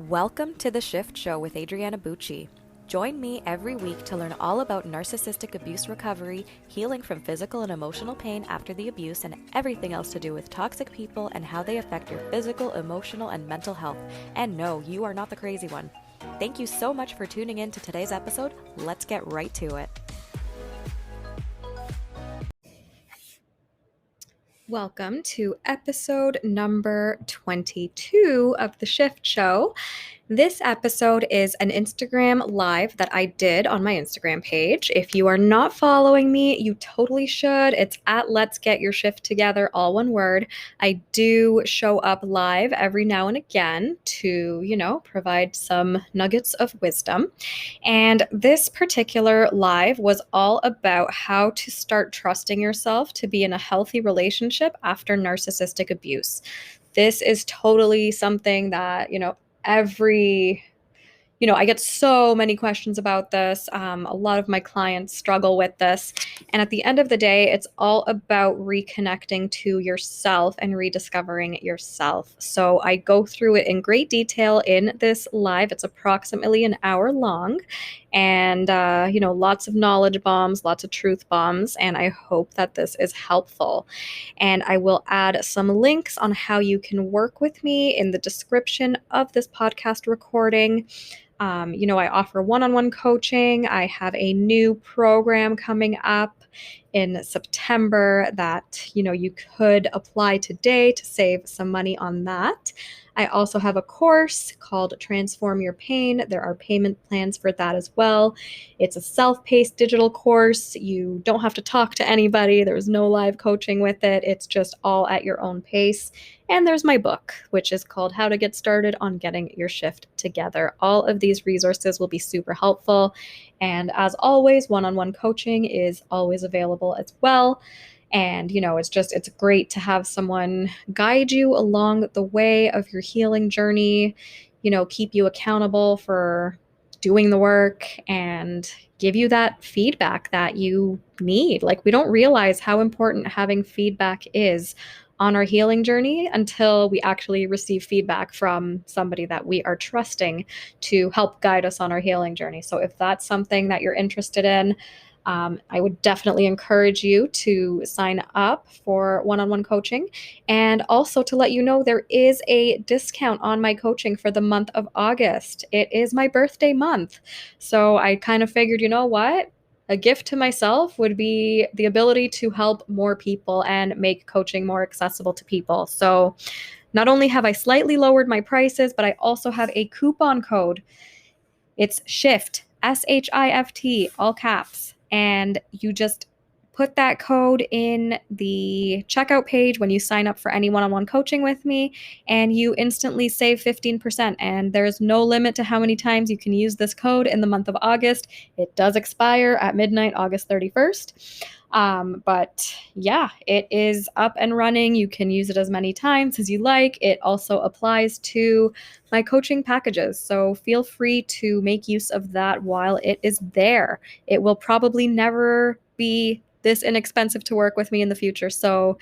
Welcome to The Shift Show with Adriana Bucci. Join me every week to learn all about narcissistic abuse recovery, healing from physical and emotional pain after the abuse, and everything else to do with toxic people and how they affect your physical, emotional, and mental health. And no, you are not the crazy one. Thank you so much for tuning in to today's episode. Let's get right to it. Welcome to episode number 22 of The Shift Show. This episode is an Instagram live that I did on my Instagram page. If you are not following me, you totally should. It's at Let's Get Your Shift Together, all one word. I do show up live every now and again to, provide some nuggets of wisdom. And this particular live was all about how to start trusting yourself to be in a healthy relationship after narcissistic abuse. This is totally something that, I get so many questions about this. A lot of my clients struggle with this. And at the end of the day, it's all about reconnecting to yourself and rediscovering yourself. So I go through it in great detail in this live. It's approximately an hour long. And, lots of knowledge bombs, lots of truth bombs. And I hope that this is helpful. And I will add some links on how you can work with me in the description of this podcast recording. I offer one-on-one coaching. I have a new program coming up in September that, you could apply today to save some money on that. I also have a course called Transform Your Pain. There are payment plans for that as well. It's a self-paced digital course. You don't have to talk to anybody. There's no live coaching with it. It's just all at your own pace. And there's my book, which is called How to Get Started on Getting Your Shift Together. All of these resources will be super helpful. And as always, one-on-one coaching is always available as well. And, it's great to have someone guide you along the way of your healing journey, keep you accountable for doing the work and give you that feedback that you need. Like, we don't realize how important having feedback is on our healing journey until we actually receive feedback from somebody that we are trusting to help guide us on our healing journey. So if that's something that you're interested in, I would definitely encourage you to sign up for one-on-one coaching. And also to let you know, there is a discount on my coaching for the month of August. It is my birthday month. So I kind of figured, you know what? A gift to myself would be the ability to help more people and make coaching more accessible to people. So not only have I slightly lowered my prices, but I also have a coupon code. It's SHIFT, SHIFT, all caps. And you just put that code in the checkout page when you sign up for any one-on-one coaching with me, and you instantly save 15%. And there's no limit to how many times you can use this code in the month of August. It does expire at midnight, August 31st. But yeah, it is up and running. You can use it as many times as you like. It also applies to my coaching packages. So feel free to make use of that while it is there. It will probably never be this inexpensive to work with me in the future. So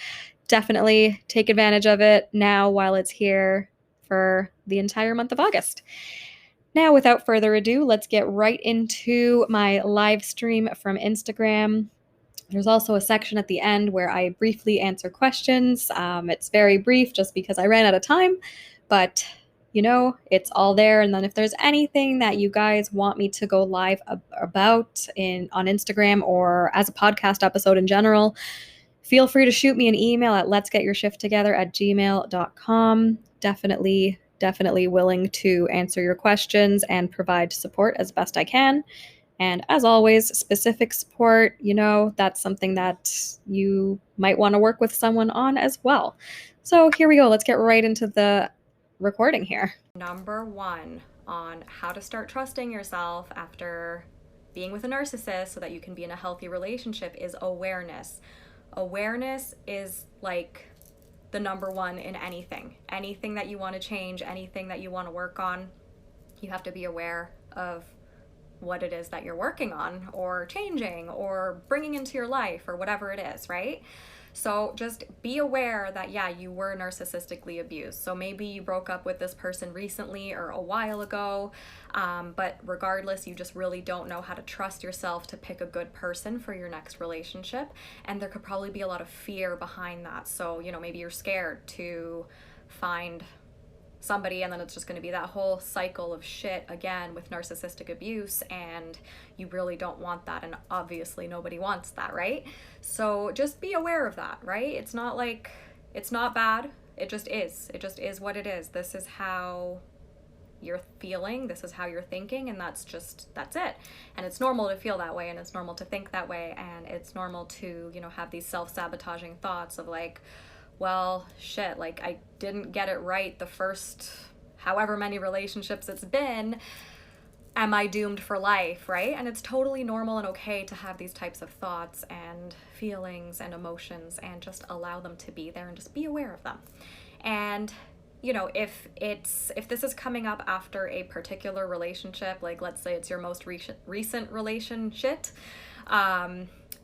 definitely take advantage of it now while it's here for the entire month of August. Now, without further ado, let's get right into my live stream from Instagram. There's also a section at the end where I briefly answer questions. It's very brief just because I ran out of time, but it's all there. And then if there's anything that you guys want me to go live about on Instagram or as a podcast episode in general, feel free to shoot me an email at letsgetyourshifttogether@gmail.com. Definitely willing to answer your questions and provide support as best I can. And as always, specific support, that's something that you might want to work with someone on as well. So here we go. Let's get right into the recording here. Number 1 on how to start trusting yourself after being with a narcissist so that you can be in a healthy relationship is awareness. Awareness is like the number 1 in anything. Anything that you want to change, anything that you want to work on, you have to be aware of what it is that you're working on or changing or bringing into your life or whatever it is, right? So just be aware that, yeah, you were narcissistically abused. So maybe you broke up with this person recently or a while ago, but regardless, you just really don't know how to trust yourself to pick a good person for your next relationship. And there could probably be a lot of fear behind that. So, maybe you're scared to find somebody, and then it's just going to be that whole cycle of shit again with narcissistic abuse, and you really don't want that, and obviously nobody wants that, right? So just be aware of that, right? It's not like it's not bad, it just is what it is. This is how you're feeling, this is how you're thinking, and that's it. And it's normal to feel that way, and it's normal to think that way, and it's normal to have these self-sabotaging thoughts of like, well, shit, like I didn't get it right the first however many relationships it's been. Am I doomed for life, right? And it's totally normal and okay to have these types of thoughts and feelings and emotions, and just allow them to be there and just be aware of them. And if this is coming up after a particular relationship, like let's say it's your most recent relationship,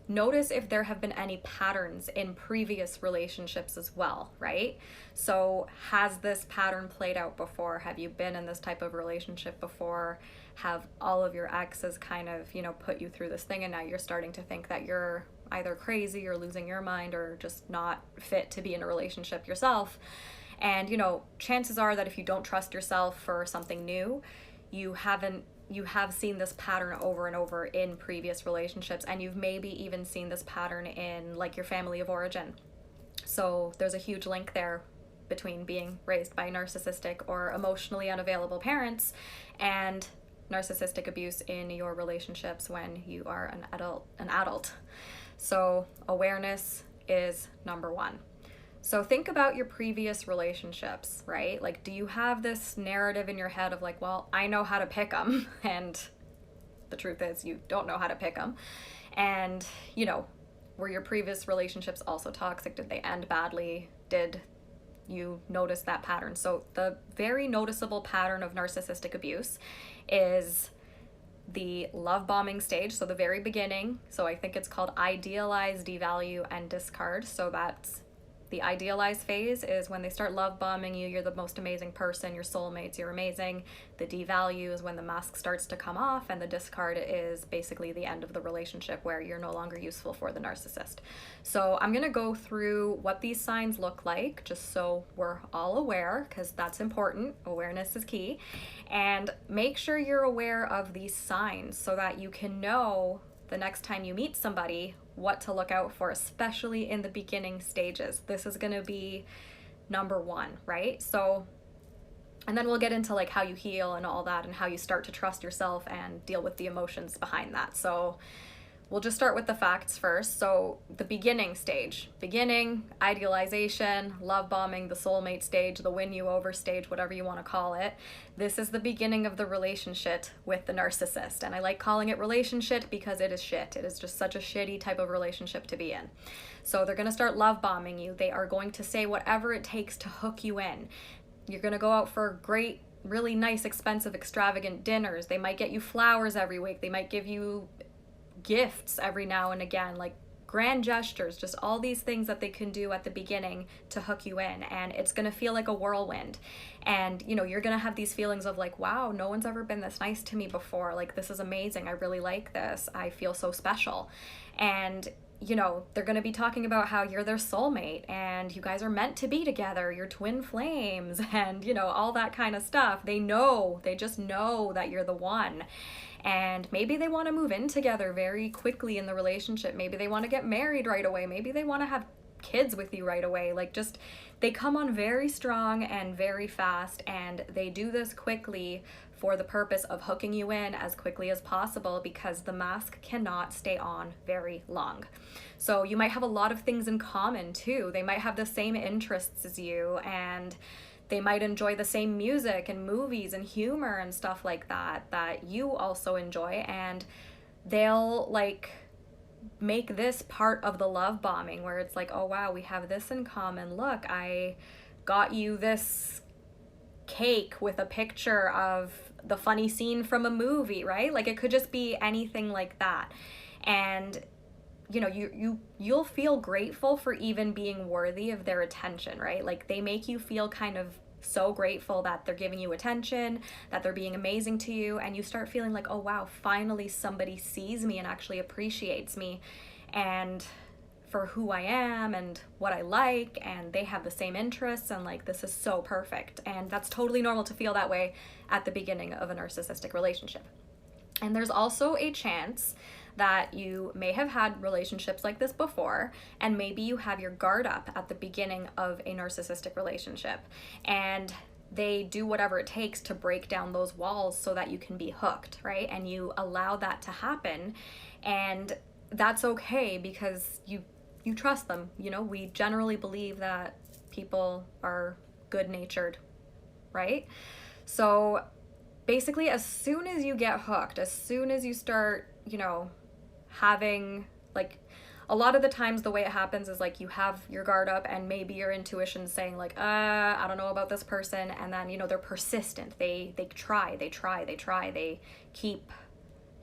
notice if there have been any patterns in previous relationships as well, right? So has this pattern played out before? Have you been in this type of relationship before? Have all of your exes kind of, put you through this thing, and now you're starting to think that you're either crazy or losing your mind or just not fit to be in a relationship yourself? And, chances are that if you don't trust yourself for something new, you have seen this pattern over and over in previous relationships, and you've maybe even seen this pattern in like your family of origin. So there's a huge link there between being raised by narcissistic or emotionally unavailable parents and narcissistic abuse in your relationships when you are an adult. So awareness is number one. So think about your previous relationships, right? Like, do you have this narrative in your head of like, well, I know how to pick them, and the truth is you don't know how to pick them. And, were your previous relationships also toxic? Did they end badly? Did you notice that pattern? So the very noticeable pattern of narcissistic abuse is the love bombing stage, so the very beginning. So I think it's called idealize, devalue, and discard. So that's the idealized phase is when they start love bombing you. You're the most amazing person, your soulmates, you're amazing. The devalue is when the mask starts to come off, and the discard is basically the end of the relationship where you're no longer useful for the narcissist. So I'm going to go through what these signs look like just so we're all aware, because that's important. Awareness is key. And make sure you're aware of these signs so that you can know the next time you meet somebody what to look out for, especially in the beginning stages. This is going to be number one, right? So, and then we'll get into like how you heal and all that, and how you start to trust yourself and deal with the emotions behind that. So we'll just start with the facts first. So the beginning stage, idealization, love bombing, the soulmate stage, the win you over stage, whatever you want to call it. This is the beginning of the relationship with the narcissist. And I like calling it relationship because it is shit. It is just such a shitty type of relationship to be in. So they're going to start love bombing you. They are going to say whatever it takes to hook you in. You're going to go out for great, really nice, expensive, extravagant dinners. They might get you flowers every week. They might give you gifts every now and again, like grand gestures, just all these things that they can do at the beginning to hook you in. And it's going to feel like a whirlwind. And, you're going to have these feelings of like, wow, no one's ever been this nice to me before. Like, this is amazing. I really like this. I feel so special. And, they're going to be talking about how you're their soulmate and you guys are meant to be together. You're twin flames and, all that kind of stuff. They just know that you're the one. And maybe they want to move in together very quickly in the relationship. Maybe they want to get married right away. Maybe they want to have kids with you right away. Like, just, they come on very strong and very fast, and they do this quickly for the purpose of hooking you in as quickly as possible, because the mask cannot stay on very long. So you might have a lot of things in common too. They might have the same interests as you, and they might enjoy the same music and movies and humor and stuff like that you also enjoy, and they'll like make this part of the love bombing where it's like, oh wow, we have this in common. Look, I got you this cake with a picture of the funny scene from a movie, right? Like, it could just be anything like that. And you'll feel grateful for even being worthy of their attention, right? Like they make you feel kind of so grateful that they're giving you attention, that they're being amazing to you, and you start feeling like, oh wow, finally somebody sees me and actually appreciates me and for who I am and what I like, and they have the same interests, and like this is so perfect. And that's totally normal to feel that way at the beginning of a narcissistic relationship. And there's also a chance that you may have had relationships like this before, and maybe you have your guard up at the beginning of a narcissistic relationship, and they do whatever it takes to break down those walls so that you can be hooked, right? And you allow that to happen, and that's okay because you trust them. We generally believe that people are good-natured, right? So basically, as soon as you get hooked, as soon as you start, having, like, a lot of the times the way it happens is like you have your guard up and maybe your intuition's saying like, I don't know about this person, and then, they're persistent. They try, they keep,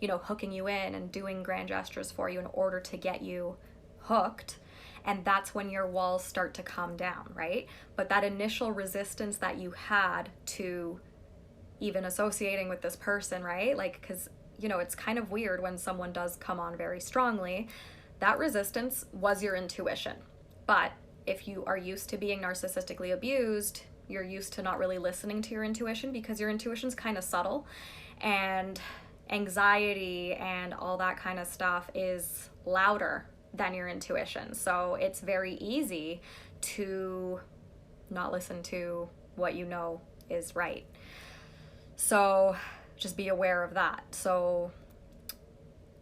hooking you in and doing grand gestures for you in order to get you hooked. And that's when your walls start to come down, right? But that initial resistance that you had to even associating with this person, right? Like, because, it's kind of weird when someone does come on very strongly. That resistance was your intuition. But if you are used to being narcissistically abused, you're used to not really listening to your intuition because your intuition's kind of subtle, and anxiety and all that kind of stuff is louder than your intuition. So it's very easy to not listen to what you know is right. So just be aware of that. So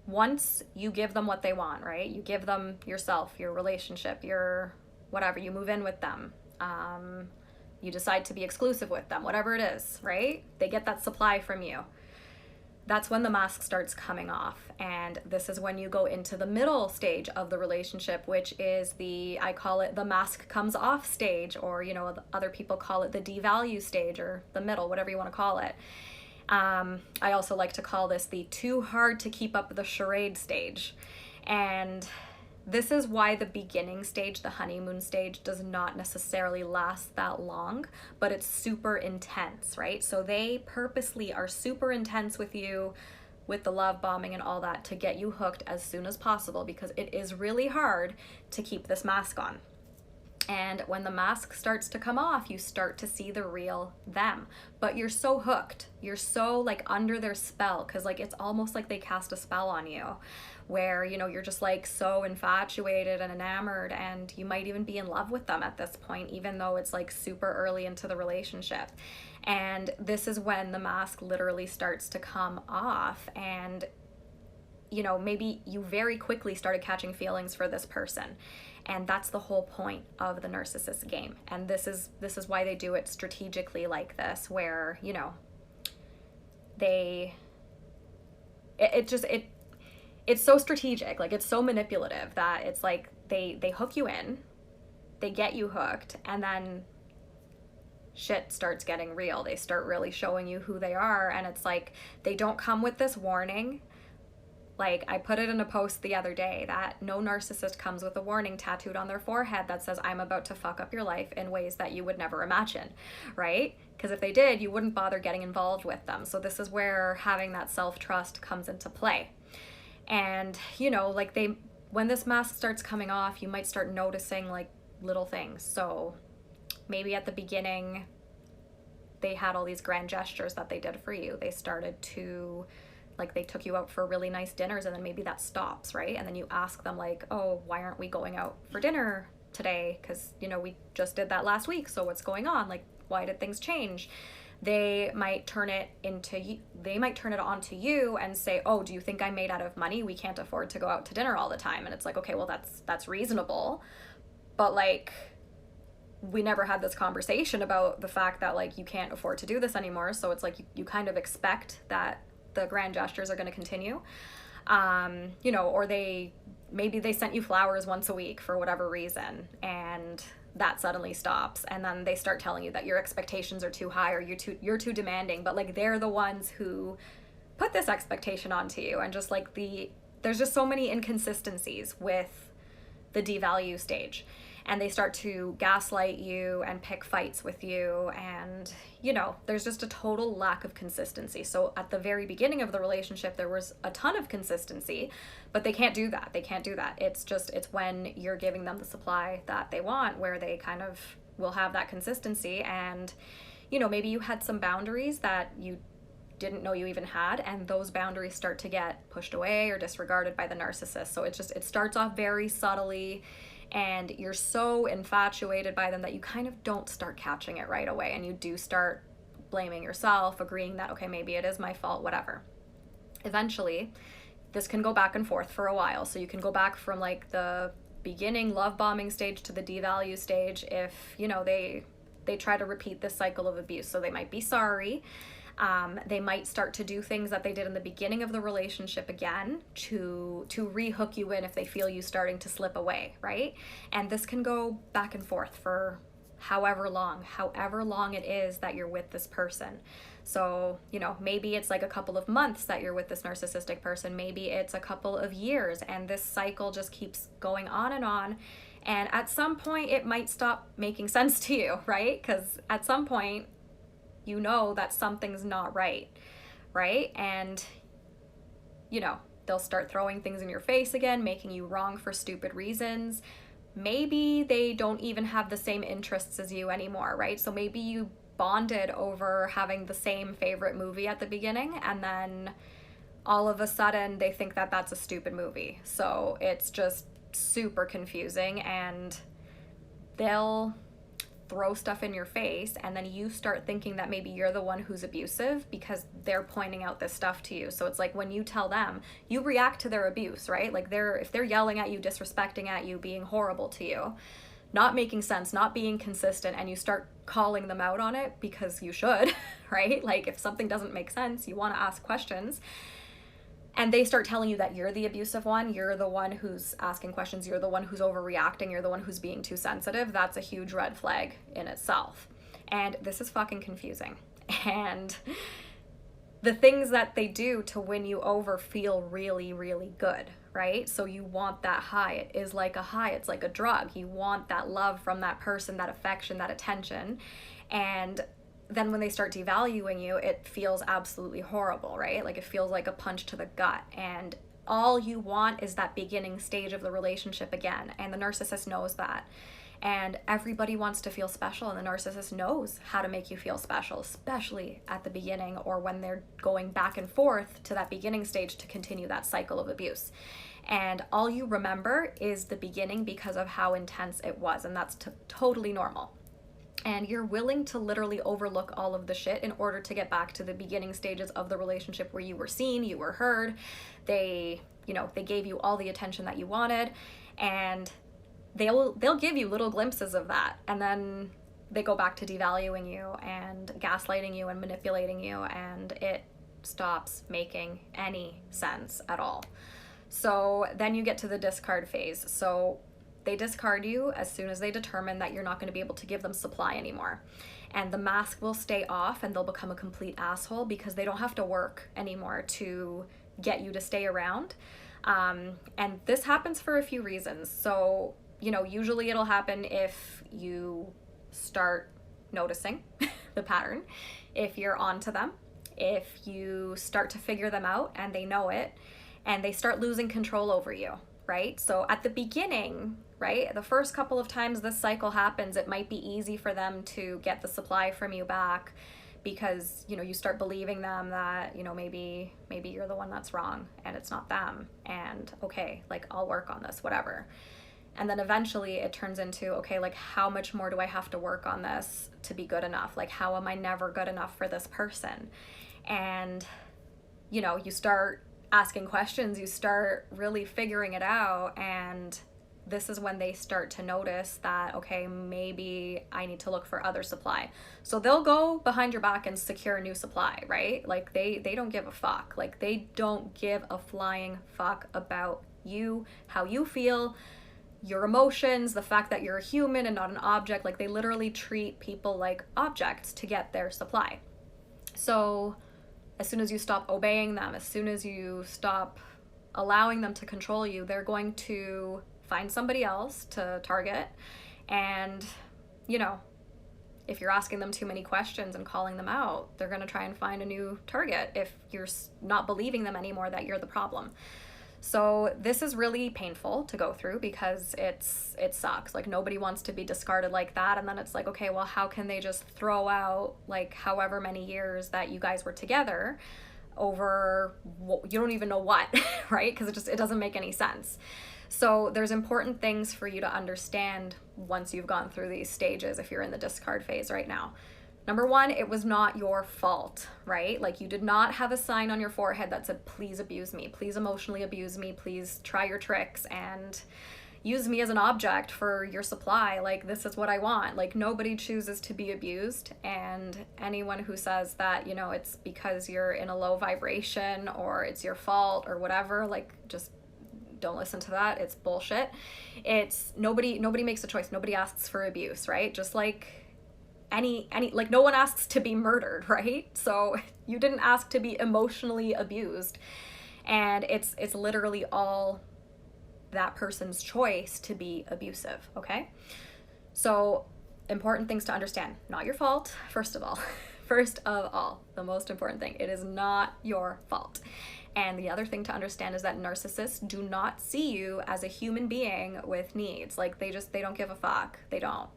once you give them what they want, right? You give them yourself, your relationship, your whatever, you move in with them. You decide to be exclusive with them, whatever it is, right? They get that supply from you. That's when the mask starts coming off. And this is when you go into the middle stage of the relationship, which is I call it the mask comes off stage, or, other people call it the devalue stage, or the middle, whatever you want to call it. I also like to call this the too hard to keep up the charade stage. And this is why the beginning stage, the honeymoon stage, does not necessarily last that long, but it's super intense, right? So they purposely are super intense with you, with the love bombing and all that, to get you hooked as soon as possible, because it is really hard to keep this mask on. And when the mask starts to come off, you start to see the real them. But you're so hooked. You're so like under their spell, because like it's almost like they cast a spell on you, where, you're just like so infatuated and enamored, and you might even be in love with them at this point, even though it's like super early into the relationship. And this is when the mask literally starts to come off, and maybe you very quickly started catching feelings for this person. And that's the whole point of the narcissist game. And this is why they do it strategically like this, where, it's so strategic, like it's so manipulative that it's like they hook you in, they get you hooked, and then shit starts getting real. They start really showing you who they are, and it's like they don't come with this warning. Like, I put it in a post the other day that no narcissist comes with a warning tattooed on their forehead that says, I'm about to fuck up your life in ways that you would never imagine, right? Because if they did, you wouldn't bother getting involved with them. So this is where having that self-trust comes into play. And, like when this mask starts coming off, you might start noticing like little things. So maybe at the beginning, they had all these grand gestures that they did for you. They started to, like, they took you out for really nice dinners, and then maybe that stops, right? And then you ask them like, oh, why aren't we going out for dinner today? Because, we just did that last week. So what's going on? Like, why did things change? They might turn it onto you and say, oh, do you think I'm made out of money? We can't afford to go out to dinner all the time. And it's like, okay, well, that's reasonable. But like, we never had this conversation about the fact that like you can't afford to do this anymore. So it's like you kind of expect that the grand gestures are going to continue, or maybe they sent you flowers once a week for whatever reason, and that suddenly stops, and then they start telling you that your expectations are too high, or you're too demanding, but like they're the ones who put this expectation onto you, and just like the there's just so many inconsistencies with the devalue stage. And they start to gaslight you and pick fights with you. And, you know, there's just a total lack of consistency. So at the very beginning of the relationship, there was a ton of consistency, but they can't do that. They can't do that. It's when you're giving them the supply that they want where they kind of will have that consistency. And, you know, maybe you had some boundaries that you didn't know you even had, and those boundaries start to get pushed away or disregarded by the narcissist. So it starts off very subtly, and you're so infatuated by them that you kind of don't start catching it right away, and you do start blaming yourself, agreeing that, okay, maybe it is my fault, whatever. Eventually, this can go back and forth for a while. So you can go back from like the beginning love bombing stage to the devalue stage if, you know, they try to repeat this cycle of abuse. So they might be sorry. They might start to do things that they did in the beginning of the relationship again to rehook you in if they feel you starting to slip away, right? And this can go back and forth for however long it is that you're with this person. So, you know, maybe it's like a couple of months that you're with this narcissistic person. Maybe it's a couple of years, and this cycle just keeps going on. And at some point, it might stop making sense to you, right? Because at some point, you know that something's not right? And, you know, they'll start throwing things in your face again, making you wrong for stupid reasons. Maybe they don't even have the same interests as you anymore, right? So maybe you bonded over having the same favorite movie at the beginning, and then all of a sudden they think that that's a stupid movie. So it's just super confusing, and they'll throw stuff in your face, and then you start thinking that maybe you're the one who's abusive because they're pointing out this stuff to you. So it's like when you tell them, you react to their abuse, right? Like if they're yelling at you, disrespecting at you, being horrible to you, not making sense, not being consistent, and you start calling them out on it because you should, right? Like if something doesn't make sense, you want to ask questions. And they start telling you that you're the abusive one, you're the one who's asking questions, you're the one who's overreacting, you're the one who's being too sensitive. That's a huge red flag in itself. And this is fucking confusing. And the things that they do to win you over feel really, really good, right? So you want that high. It is like a high. It's like a drug. You want that love from that person, that affection, that attention. And then when they start devaluing you, it feels absolutely horrible, right? Like it feels like a punch to the gut. And all you want is that beginning stage of the relationship again. And the narcissist knows that. And everybody wants to feel special, and the narcissist knows how to make you feel special, especially at the beginning or when they're going back and forth to that beginning stage to continue that cycle of abuse. And all you remember is the beginning because of how intense it was, and that's totally normal. And you're willing to literally overlook all of the shit in order to get back to the beginning stages of the relationship where you were seen, you were heard, they gave you all the attention that you wanted, and they'll give you little glimpses of that, and then they go back to devaluing you and gaslighting you and manipulating you, and it stops making any sense at all. So then you get to the discard phase. So they discard you as soon as they determine that you're not going to be able to give them supply anymore. And the mask will stay off, and they'll become a complete asshole because they don't have to work anymore to get you to stay around. And this happens for a few reasons. So, you know, usually it'll happen if you start noticing the pattern, if you're onto them, if you start to figure them out and they know it, and they start losing control over you, right? So at the beginning, right, the first couple of times this cycle happens, it might be easy for them to get the supply from you back because, you know, you start believing them that, you know, maybe you're the one that's wrong and it's not them, and okay, like I'll work on this, whatever. And then eventually it turns into, okay, like how much more do I have to work on this to be good enough? Like how am I never good enough for this person? And, you know, you start asking questions, you start really figuring it out, and this is when they start to notice that, okay, maybe I need to look for other supply. So they'll go behind your back and secure a new supply, right? Like they don't give a fuck. Like they don't give a flying fuck about you, how you feel, your emotions, the fact that you're a human and not an object. Like they literally treat people like objects to get their supply. So as soon as you stop obeying them, as soon as you stop allowing them to control you, they're going to find somebody else to target. And, you know, if you're asking them too many questions and calling them out, they're going to try and find a new target if you're not believing them anymore that you're the problem. So this is really painful to go through because it sucks. Like, nobody wants to be discarded like that. And then it's like, okay, well, how can they just throw out like however many years that you guys were together over you don't even know what, right? Because it doesn't make any sense. So there's important things for you to understand once you've gone through these stages if you're in the discard phase right now. Number one, it was not your fault, right? Like, you did not have a sign on your forehead that said, please abuse me, please emotionally abuse me, please try your tricks and use me as an object for your supply. Like, this is what I want. Like, nobody chooses to be abused. And anyone who says that, you know, it's because you're in a low vibration or it's your fault or whatever, like, just don't listen to that. It's bullshit. It's nobody makes a choice. Nobody asks for abuse, right? Just like any like, no one asks to be murdered, right? So you didn't ask to be emotionally abused, and it's literally all that person's choice to be abusive. Okay, so important things to understand: not your fault. First of all, the most important thing, it is not your fault. And the other thing to understand is that narcissists do not see you as a human being with needs. Like, they don't give a fuck. They don't.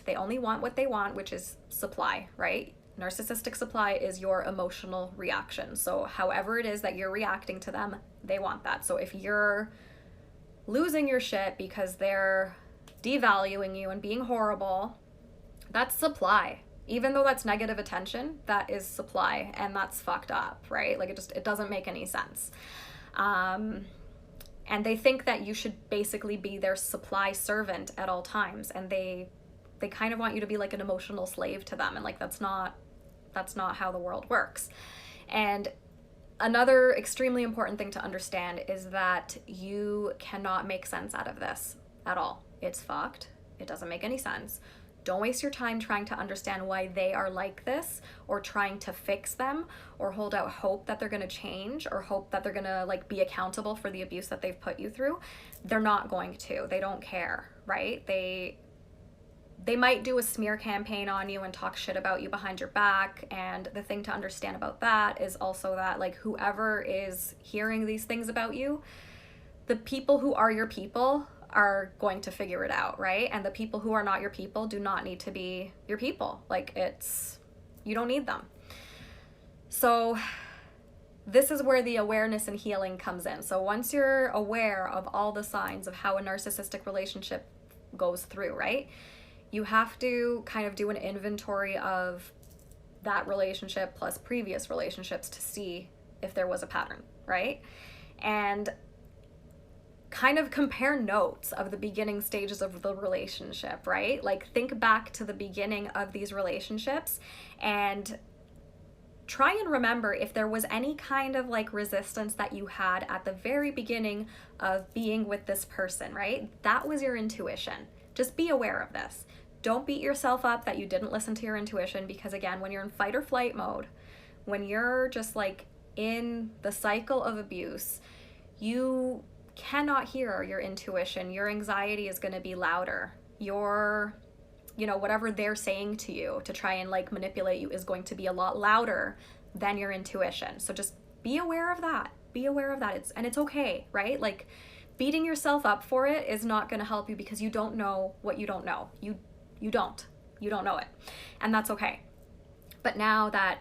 They only want what they want, which is supply, right? Narcissistic supply is your emotional reaction. So however it is that you're reacting to them, they want that. So if you're losing your shit because they're devaluing you and being horrible, that's supply. Even though that's negative attention, that is supply, and that's fucked up, right? Like, it doesn't make any sense. And they think that you should basically be their supply servant at all times, and they kind of want you to be like an emotional slave to them, and like, that's not how the world works. And another extremely important thing to understand is that you cannot make sense out of this at all. It's fucked. It doesn't make any sense. Don't waste your time trying to understand why they are like this, or trying to fix them, or hold out hope that they're going to change, or hope that they're going to like be accountable for the abuse that they've put you through. They're not going to. They don't care, right? They might do a smear campaign on you and talk shit about you behind your back. And the thing to understand about that is also that, like, whoever is hearing these things about you, the people who are your people are going to figure it out, right? And the people who are not your people do not need to be your people. Like, you don't need them. So this is where the awareness and healing comes in. So once you're aware of all the signs of how a narcissistic relationship goes through, right? You have to kind of do an inventory of that relationship plus previous relationships to see if there was a pattern, right? And kind of compare notes of the beginning stages of the relationship, right? Like, think back to the beginning of these relationships and try and remember if there was any kind of like resistance that you had at the very beginning of being with this person, right? That was your intuition. Just be aware of this. Don't beat yourself up that you didn't listen to your intuition, because again, when you're in fight or flight mode, when you're just like in the cycle of abuse, you cannot hear your intuition. Your anxiety is going to be louder. Whatever they're saying to you to try and like manipulate you is going to be a lot louder than your intuition. So just be aware of that. Be aware of that. It's okay, right? Like, beating yourself up for it is not going to help you, because you don't know what you don't know. You don't know it. And that's okay. But now that,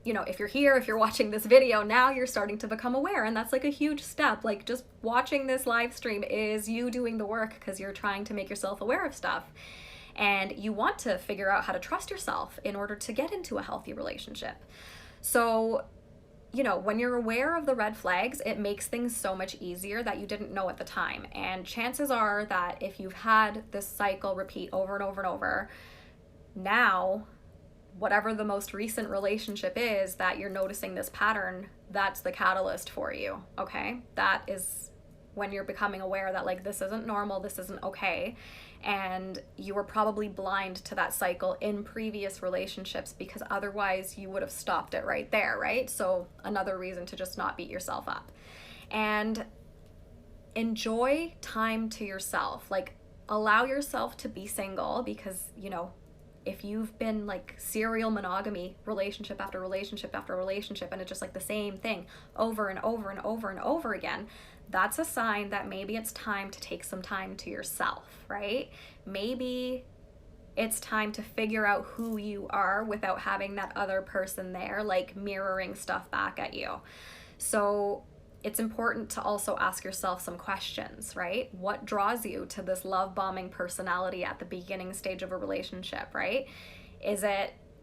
if you're here, if you're watching this video, now you're starting to become aware, and that's like a huge step. Like, just watching this live stream is you doing the work, because you're trying to make yourself aware of stuff. And you want to figure out how to trust yourself in order to get into a healthy relationship. So, when you're aware of the red flags, it makes things so much easier that you didn't know at the time. And chances are that if you've had this cycle repeat over and over and over, now, whatever the most recent relationship is that you're noticing this pattern, that's the catalyst for you, okay? That is when you're becoming aware that, like, this isn't normal, this isn't okay. And you were probably blind to that cycle in previous relationships, because otherwise you would have stopped it right there, right? So another reason to just not beat yourself up. And enjoy time to yourself. Like, allow yourself to be single, because, you know, if you've been like serial monogamy, relationship after relationship after relationship, and it's just like the same thing over and over and over and over again, that's a sign that maybe it's time to take some time to yourself, right? Maybe it's time to figure out who you are without having that other person there, like mirroring stuff back at you. So it's important to also ask yourself some questions, right? What draws you to this love bombing personality at the beginning stage of a relationship, right?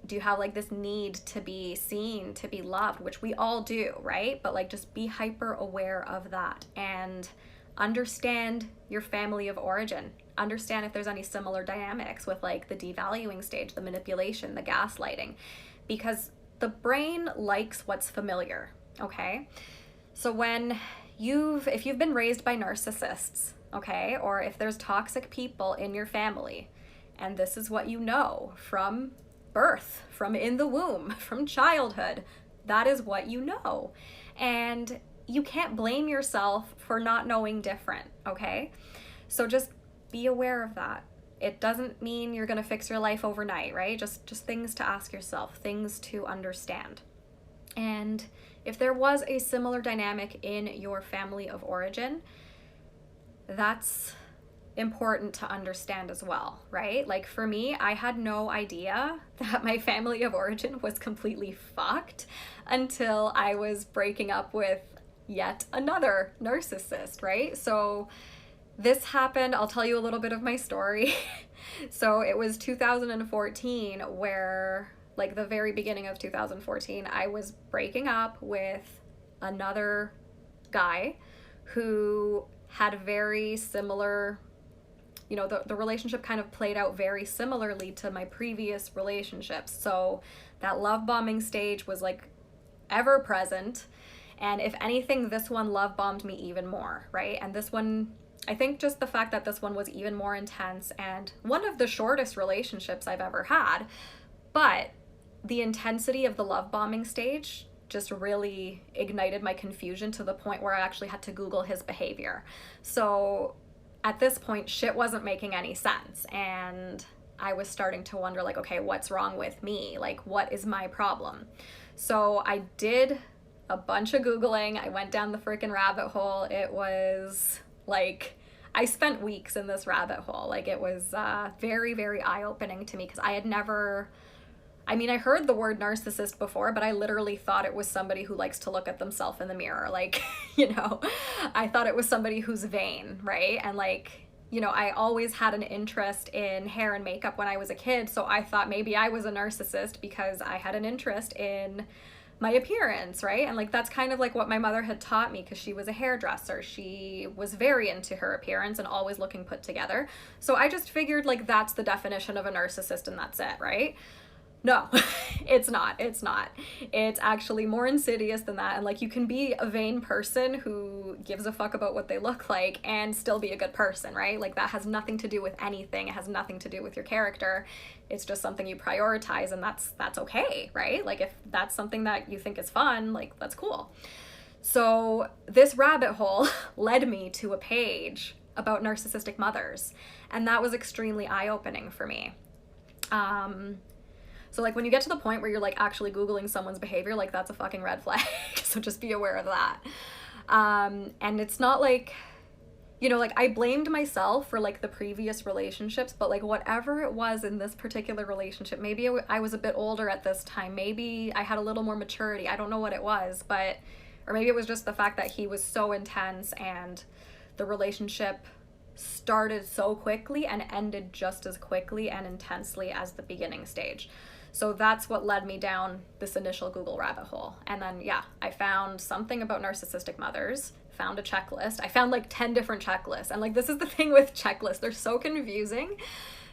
Do you have like this need to be seen, to be loved, which we all do, right? But like, just be hyper aware of that and understand your family of origin. Understand if there's any similar dynamics with like the devaluing stage, the manipulation, the gaslighting, because the brain likes what's familiar, okay? So if you've been raised by narcissists, okay, or if there's toxic people in your family, and this is what you know from birth, from in the womb, from childhood, that is what you know. And you can't blame yourself for not knowing different, okay? So just be aware of that. It doesn't mean you're gonna fix your life overnight, right? Just things to ask yourself, things to understand. And if there was a similar dynamic in your family of origin, that's important to understand as well, right? Like for me, I had no idea that my family of origin was completely fucked until I was breaking up with yet another narcissist, right? So this happened, I'll tell you a little bit of my story. So it was 2014 where, like the very beginning of 2014, I was breaking up with another guy who had very similar, you know, the relationship kind of played out very similarly to my previous relationships. So that love bombing stage was like ever present. And if anything, this one love bombed me even more, right? And this one, I think just the fact that this one was even more intense and one of the shortest relationships I've ever had, but the intensity of the love bombing stage just really ignited my confusion to the point where I actually had to Google his behavior. So at this point, shit wasn't making any sense. And I was starting to wonder, like, okay, what's wrong with me? Like, what is my problem? So I did a bunch of Googling. I went down the freaking rabbit hole. It was like, I spent weeks in this rabbit hole. Like, it was very, very eye-opening to me, because I had never, I mean, I heard the word narcissist before, but I literally thought it was somebody who likes to look at themselves in the mirror. Like, you know, I thought it was somebody who's vain, right? And like, you know, I always had an interest in hair and makeup when I was a kid. So I thought maybe I was a narcissist because I had an interest in my appearance, right? And like, that's kind of like what my mother had taught me, because she was a hairdresser. She was very into her appearance and always looking put together. So I just figured like that's the definition of a narcissist and that's it, right? No, it's not. It's not. It's actually more insidious than that. And like, you can be a vain person who gives a fuck about what they look like and still be a good person, right? Like, that has nothing to do with anything. It has nothing to do with your character. It's just something you prioritize, and that's okay, right? Like, if that's something that you think is fun, like, that's cool. So this rabbit hole led me to a page about narcissistic mothers, and that was extremely eye-opening for me. So like, when you get to the point where you're like actually Googling someone's behavior, like, that's a fucking red flag. So just be aware of that. And it's not like, you know, like, I blamed myself for like the previous relationships, but like, whatever it was in this particular relationship, maybe I was a bit older at this time. Maybe I had a little more maturity. I don't know what it was, but, or maybe it was just the fact that he was so intense and the relationship started so quickly and ended just as quickly and intensely as the beginning stage. So that's what led me down this initial Google rabbit hole. And then, yeah, I found something about narcissistic mothers, found a checklist. I found like 10 different checklists. And like, this is the thing with checklists. They're so confusing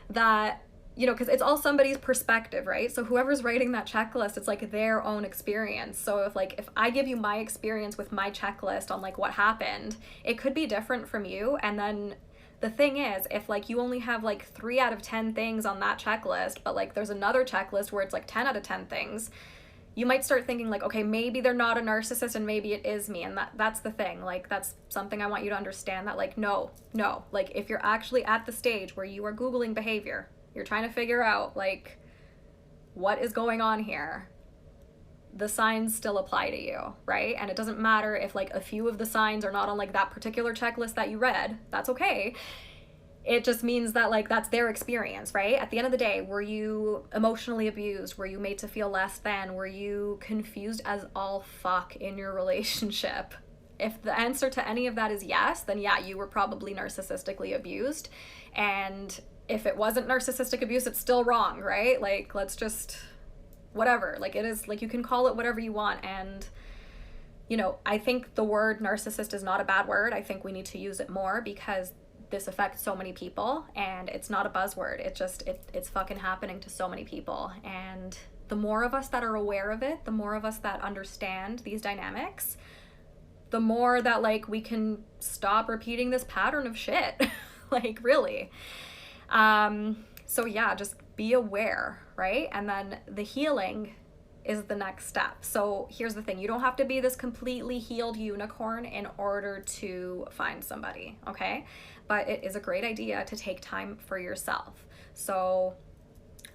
that, you know, because it's all somebody's perspective, right? So whoever's writing that checklist, it's like their own experience. So if I give you my experience with my checklist on like what happened, it could be different from you. And then the thing is, if like you only have like 3 out of 10 things on that checklist, but like there's another checklist where it's like 10 out of 10 things, you might start thinking like, okay, maybe they're not a narcissist and maybe it is me. And that's the thing. Like, that's something I want you to understand, that like, no, like if you're actually at the stage where you are Googling behavior, you're trying to figure out like what is going on here, the signs still apply to you, right? And it doesn't matter if like a few of the signs are not on like that particular checklist that you read, that's okay. It just means that like that's their experience, right? At the end of the day, were you emotionally abused? Were you made to feel less than? Were you confused as all fuck in your relationship? If the answer to any of that is yes, then yeah, you were probably narcissistically abused. And if it wasn't narcissistic abuse, it's still wrong, right? Like, let's just, whatever. Like, it is, like, you can call it whatever you want. And, you know, I think the word narcissist is not a bad word. I think we need to use it more because this affects so many people, and it's not a buzzword. It just, it's fucking happening to so many people. And the more of us that are aware of it, the more of us that understand these dynamics, the more that like we can stop repeating this pattern of shit. Like, really. So yeah, just be aware, right? And then the healing is the next step. So here's the thing, you don't have to be this completely healed unicorn in order to find somebody, okay? But it is a great idea to take time for yourself. So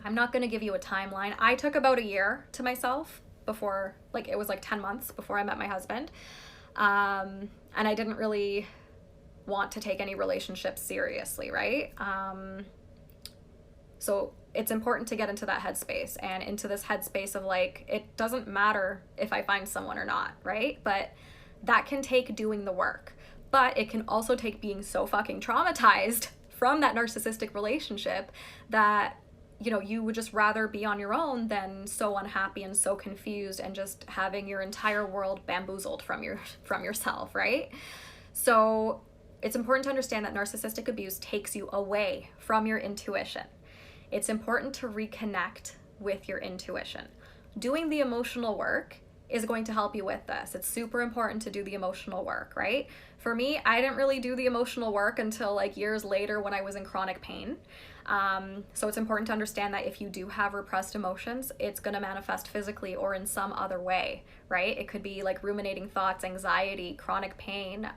I'm not going to give you a timeline. I took about a year to myself before, like, it was like 10 months before I met my husband. And I didn't really want to take any relationships seriously, right? So it's important to get into that headspace, and into this headspace of like, it doesn't matter if I find someone or not, right? But that can take doing the work. But it can also take being so fucking traumatized from that narcissistic relationship that, you know, you would just rather be on your own than so unhappy and so confused and just having your entire world bamboozled from yourself, right? So it's important to understand that narcissistic abuse takes you away from your intuition. It's important to reconnect with your intuition. Doing the emotional work is going to help you with this. It's super important to do the emotional work, right? For me, I didn't really do the emotional work until like years later when I was in chronic pain. So it's important to understand that if you do have repressed emotions, it's going to manifest physically or in some other way, right? It could be like ruminating thoughts, anxiety, chronic pain,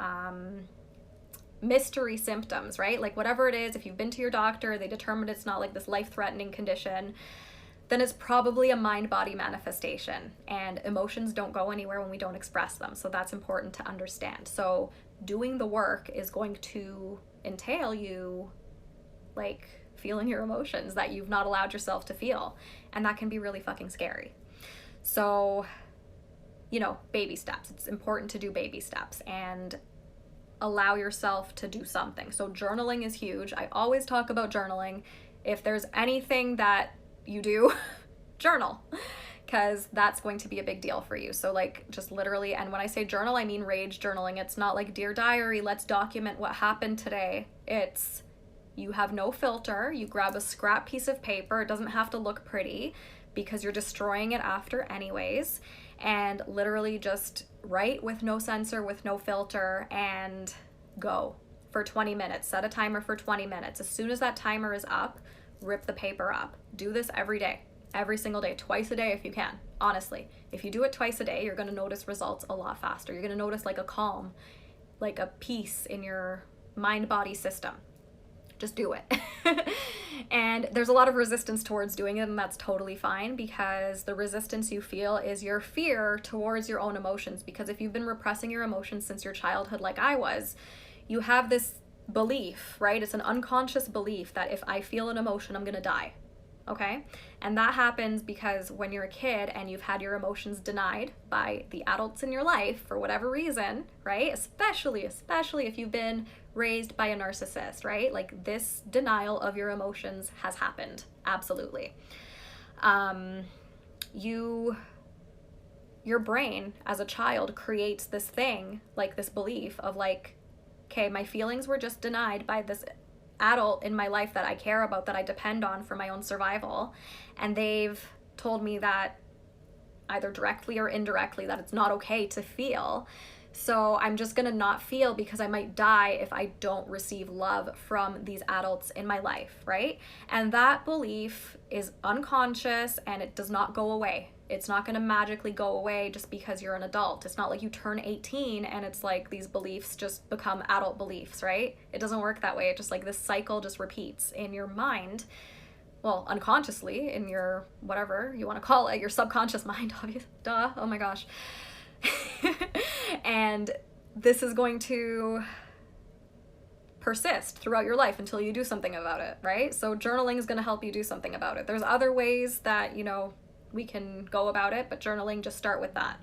mystery symptoms, right? Like whatever it is, if you've been to your doctor, they determined it's not like this life-threatening condition, then it's probably a mind-body manifestation, and emotions don't go anywhere when we don't express them. So that's important to understand. So doing the work is going to entail you like feeling your emotions that you've not allowed yourself to feel. And that can be really fucking scary. So, you know, baby steps. It's important to do baby steps and allow yourself to do something. So journaling is huge. I always talk about journaling. If there's anything that you do, journal, because that's going to be a big deal for you. So like just literally, and when I say journal, I mean rage journaling. It's not like Dear Diary, let's document what happened today. It's, you have no filter, you grab a scrap piece of paper, it doesn't have to look pretty because you're destroying it after anyways, and literally just write with no censor, with no filter, and go for 20 minutes. Set a timer for 20 minutes. As soon as that timer is up, rip the paper up. Do this every day, every single day, twice a day if you can. Honestly, if you do it twice a day, you're going to notice results a lot faster. You're going to notice like a calm, like a peace in your mind-body system. Just do it. And there's a lot of resistance towards doing it, and that's totally fine, because the resistance you feel is your fear towards your own emotions. Because if you've been repressing your emotions since your childhood, like I was, you have this belief, right? It's an unconscious belief that if I feel an emotion, I'm gonna die. Okay? And that happens because when you're a kid and you've had your emotions denied by the adults in your life for whatever reason, right? Especially if you've been raised by a narcissist, right? Like this denial of your emotions has happened. Absolutely. Your brain as a child creates this thing, like this belief of like, okay, my feelings were just denied by this adult in my life that I care about, that I depend on for my own survival, and they've told me that either directly or indirectly that it's not okay to feel. So I'm just gonna not feel because I might die if I don't receive love from these adults in my life, right? And that belief is unconscious and it does not go away. It's not gonna magically go away just because you're an adult. It's not like you turn 18 and it's like these beliefs just become adult beliefs, right? It doesn't work that way. It just like this cycle just repeats in your mind. Well, unconsciously in your, whatever you want to call it, your subconscious mind, obviously, duh, oh my gosh. And this is going to persist throughout your life until you do something about it, right? So journaling is going to help you do something about it. There's other ways that, you know, we can go about it, but journaling, just start with that.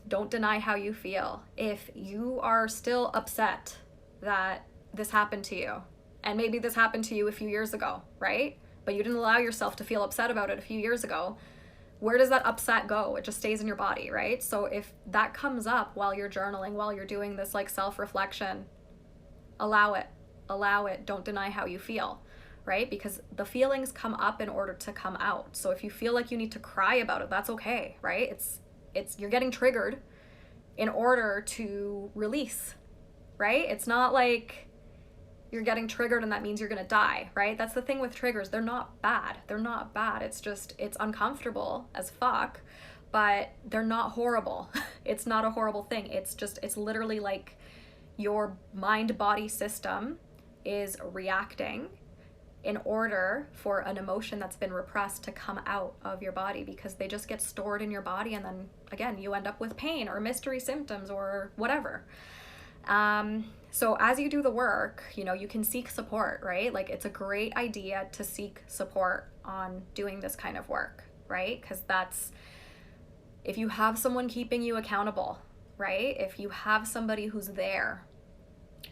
Don't deny how you feel. If you are still upset that this happened to you, and maybe this happened to you a few years ago, right? But you didn't allow yourself to feel upset about it a few years ago, where does that upset go? It just stays in your body, right? So if that comes up while you're journaling, while you're doing this like self-reflection, allow it. Don't deny how you feel, right? Because the feelings come up in order to come out. So if you feel like you need to cry about it, that's okay, right? It's you're getting triggered in order to release, right? It's not like you're getting triggered and that means you're gonna die, right? That's the thing with triggers. They're not bad. It's just, it's uncomfortable as fuck, but they're not horrible. It's not a horrible thing. It's literally like your mind-body system is reacting in order for an emotion that's been repressed to come out of your body, because they just get stored in your body and then again, you end up with pain or mystery symptoms or whatever. So as you do the work, you know, you can seek support, right? Like it's a great idea to seek support on doing this kind of work, right? Because that's, if you have someone keeping you accountable, right? If you have somebody who's there,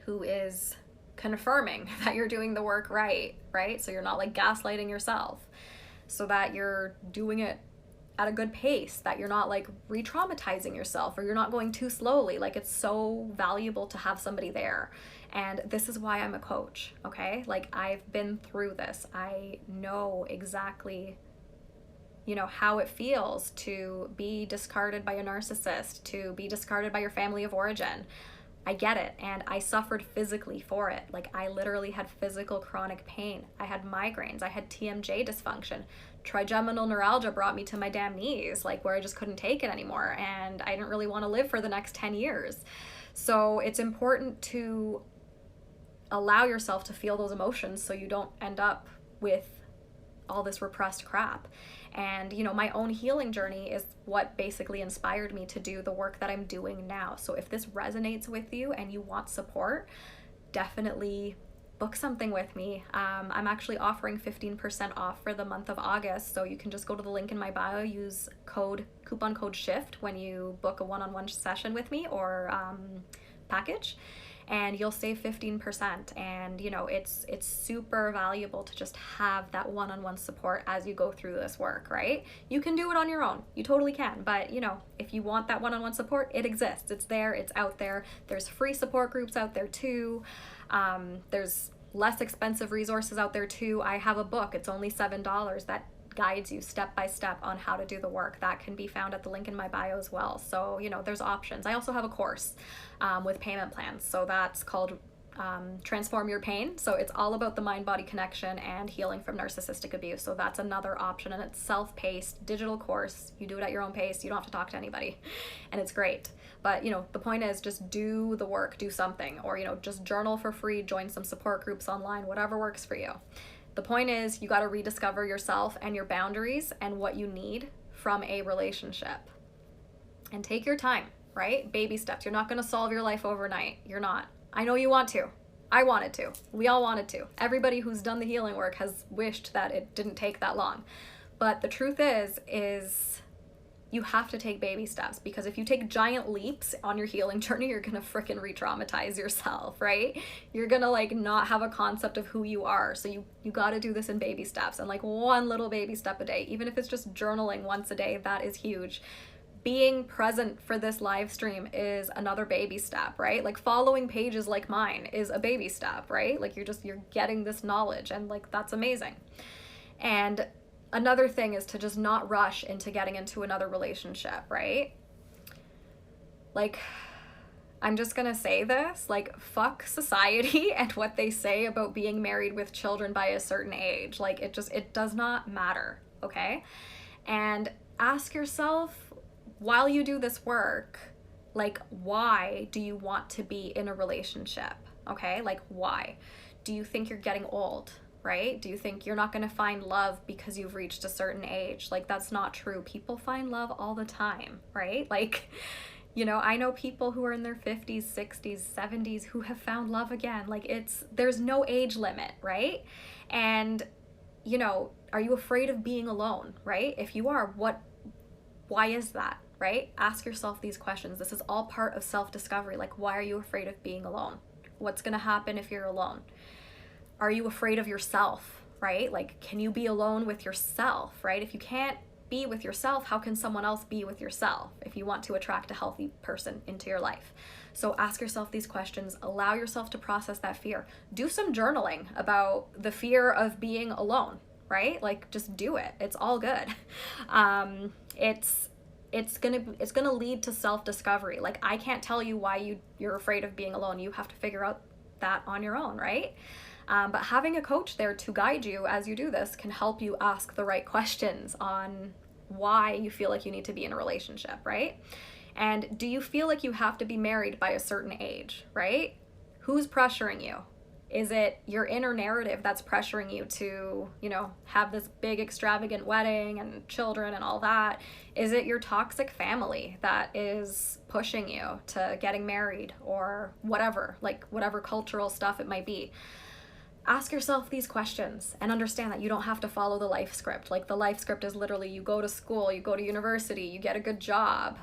who is confirming that you're doing the work right? So you're not like gaslighting yourself, so that you're doing it at a good pace, that you're not like re-traumatizing yourself, or you're not going too slowly. Like it's so valuable to have somebody there. And this is why I'm a coach, okay? Like I've been through this. I know exactly, you know, how it feels to be discarded by a narcissist, to be discarded by your family of origin. I get it, and I suffered physically for it. Like I literally had physical chronic pain. I had migraines, I had TMJ dysfunction. Trigeminal neuralgia brought me to my damn knees, like where I just couldn't take it anymore, and I didn't really want to live for the next 10 years. So it's important to allow yourself to feel those emotions so you don't end up with all this repressed crap. And, you know, my own healing journey is what basically inspired me to do the work that I'm doing now. So if this resonates with you and you want support, definitely book something with me. I'm actually offering 15% off for the month of August. So you can just go to the link in my bio, use coupon code SHIFT when you book a one-on-one session with me or package, and you'll save 15%. And you know, it's super valuable to just have that one-on-one support as you go through this work, right? You can do it on your own, you totally can, but you know, if you want that one-on-one support, it exists, it's there, it's out there. There's free support groups out there too. There's less expensive resources out there too. I have a book, it's only $7, that guides you step by step on how to do the work. That can be found at the link in my bio as well. So, you know, there's options. I also have a course with payment plans. So that's called Transform Your Pain. So it's all about the mind-body connection and healing from narcissistic abuse. So that's another option, and it's self-paced digital course. You do it at your own pace. You don't have to talk to anybody, and it's great. But, you know, the point is just do the work, do something, or, you know, just journal for free, join some support groups online, whatever works for you. The point is, you got to rediscover yourself and your boundaries and what you need from a relationship. And take your time, right? Baby steps. You're not going to solve your life overnight. You're not. I know you want to. I wanted to. We all wanted to. Everybody who's done the healing work has wished that it didn't take that long. But the truth is you have to take baby steps, because if you take giant leaps on your healing journey, you're gonna freaking re-traumatize yourself, right? You're gonna like not have a concept of who you are. So you gotta do this in baby steps, and like one little baby step a day, even if it's just journaling once a day, that is huge. Being present for this live stream is another baby step, right? Like following pages like mine is a baby step, right? Like you're getting this knowledge, and like that's amazing. And another thing is to just not rush into getting into another relationship, right? Like, I'm just gonna say this, like, fuck society and what they say about being married with children by a certain age. Like, it does not matter, okay? And ask yourself, while you do this work, like, why do you want to be in a relationship, okay? Like, why? Do you think you're getting old, right? Do you think you're not gonna find love because you've reached a certain age? Like, that's not true. People find love all the time, right? Like, you know, I know people who are in their 50s, 60s, 70s who have found love again. Like, there's no age limit, right? And, you know, are you afraid of being alone, right? If you are, why is that, right? Ask yourself these questions. This is all part of self-discovery. Like, why are you afraid of being alone? What's gonna happen if you're alone? Are you afraid of yourself, right? Like, can you be alone with yourself, right? If you can't be with yourself, how can someone else be with yourself if you want to attract a healthy person into your life? So ask yourself these questions, allow yourself to process that fear. Do some journaling about the fear of being alone, right? Like, just do it. It's all good. It's gonna lead to self-discovery. Like, I can't tell you why you're afraid of being alone. You have to figure out that on your own, right? But having a coach there to guide you as you do this can help you ask the right questions on why you feel like you need to be in a relationship, right? And do you feel like you have to be married by a certain age, right? Who's pressuring you? Is it your inner narrative that's pressuring you to, you know, have this big extravagant wedding and children and all that? Is it your toxic family that is pushing you to getting married or whatever, like whatever cultural stuff it might be? Ask yourself these questions and understand that you don't have to follow the life script. Like, the life script is literally you go to school, you go to university, you get a good job,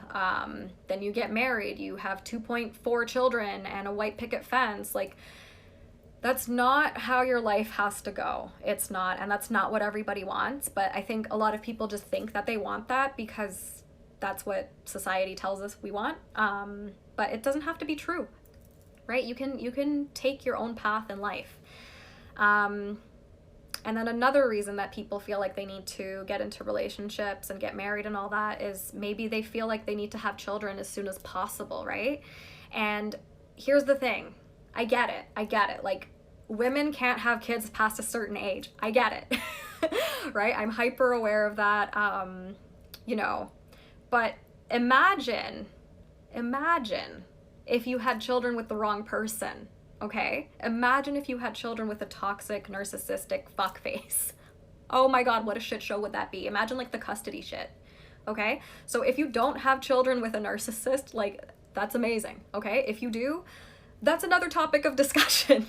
then you get married, you have 2.4 children and a white picket fence. Like, that's not how your life has to go. It's not, and that's not what everybody wants. But I think a lot of people just think that they want that because that's what society tells us we want. But it doesn't have to be true, right? You can take your own path in life. And then another reason that people feel like they need to get into relationships and get married and all that is maybe they feel like they need to have children as soon as possible, right? And here's the thing. I get it. Like, women can't have kids past a certain age. I get it, right? I'm hyper aware of that, you know, but imagine if you had children with the wrong person. Okay? Imagine if you had children with a toxic, narcissistic fuckface. Oh my God, what a shit show would that be? Imagine, like, the custody shit. Okay? So if you don't have children with a narcissist, like, that's amazing. Okay? If you do, that's another topic of discussion.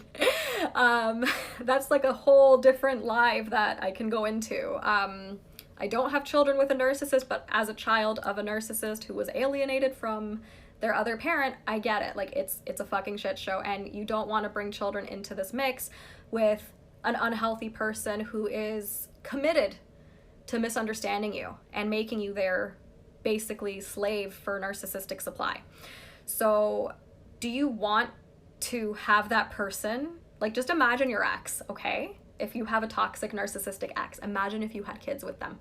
That's like a whole different live that I can go into. I don't have children with a narcissist, but as a child of a narcissist who was alienated from their other parent, I get it. Like, it's a fucking shit show, and you don't want to bring children into this mix with an unhealthy person who is committed to misunderstanding you and making you their basically slave for narcissistic supply. So do you want to have that person? Like, just imagine your ex, okay? If you have a toxic narcissistic ex, imagine if you had kids with them.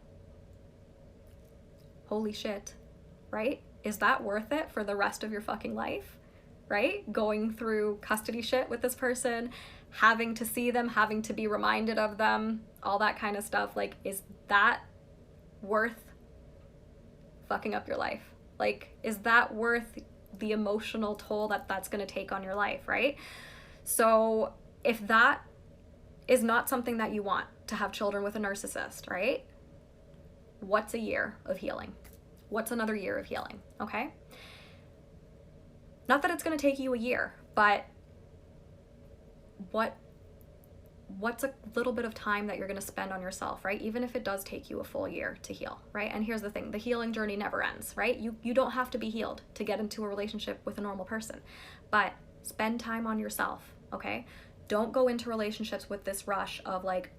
Holy shit, right? Is that worth it for the rest of your fucking life, right? Going through custody shit with this person, having to see them, having to be reminded of them, all that kind of stuff. Like, is that worth fucking up your life? Like, is that worth the emotional toll that that's going to take on your life, right? So if that is not something that you want, to have children with a narcissist, right? What's a year of healing? What's another year of healing, okay? Not that it's going to take you a year, but what's a little bit of time that you're going to spend on yourself, right? Even if it does take you a full year to heal, right? And here's the thing, the healing journey never ends, right? You don't have to be healed to get into a relationship with a normal person, but spend time on yourself, okay? Don't go into relationships with this rush of like,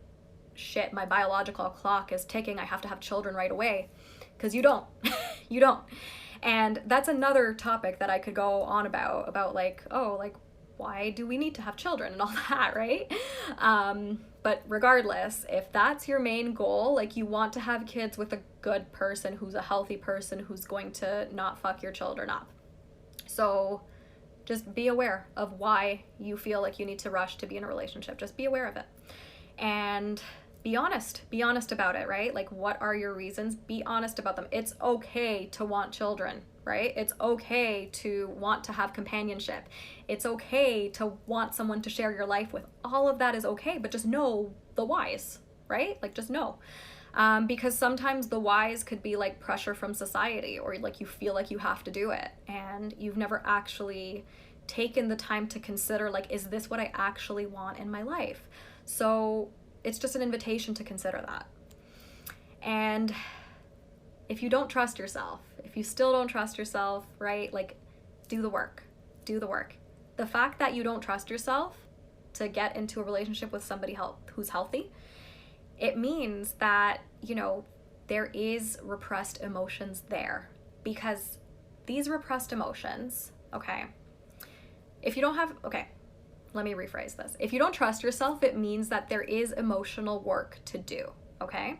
shit, my biological clock is ticking, I have to have children right away. Because you don't. You don't. And that's another topic that I could go on about like, oh, like, why do we need to have children and all that, right? But regardless, if that's your main goal, like, you want to have kids with a good person who's a healthy person who's going to not fuck your children up, So just be aware of why you feel like you need to rush to be in a relationship. Just be aware of it. And be honest. Be honest about it, right? Like, what are your reasons? Be honest about them. It's okay to want children, right? It's okay to want to have companionship. It's okay to want someone to share your life with. All of that is okay, but just know the whys, right? Like, just know. Because sometimes the whys could be like pressure from society, or like you feel like you have to do it and you've never actually taken the time to consider, like, is this what I actually want in my life? So it's just an invitation to consider that. And if you don't trust yourself, if you still don't trust yourself, right, like, do the work. Do the work. The fact that you don't trust yourself to get into a relationship with somebody who's healthy, it means that, you know, there is repressed emotions there. Because these repressed emotions, okay, let me rephrase this. If you don't trust yourself, it means that there is emotional work to do, okay?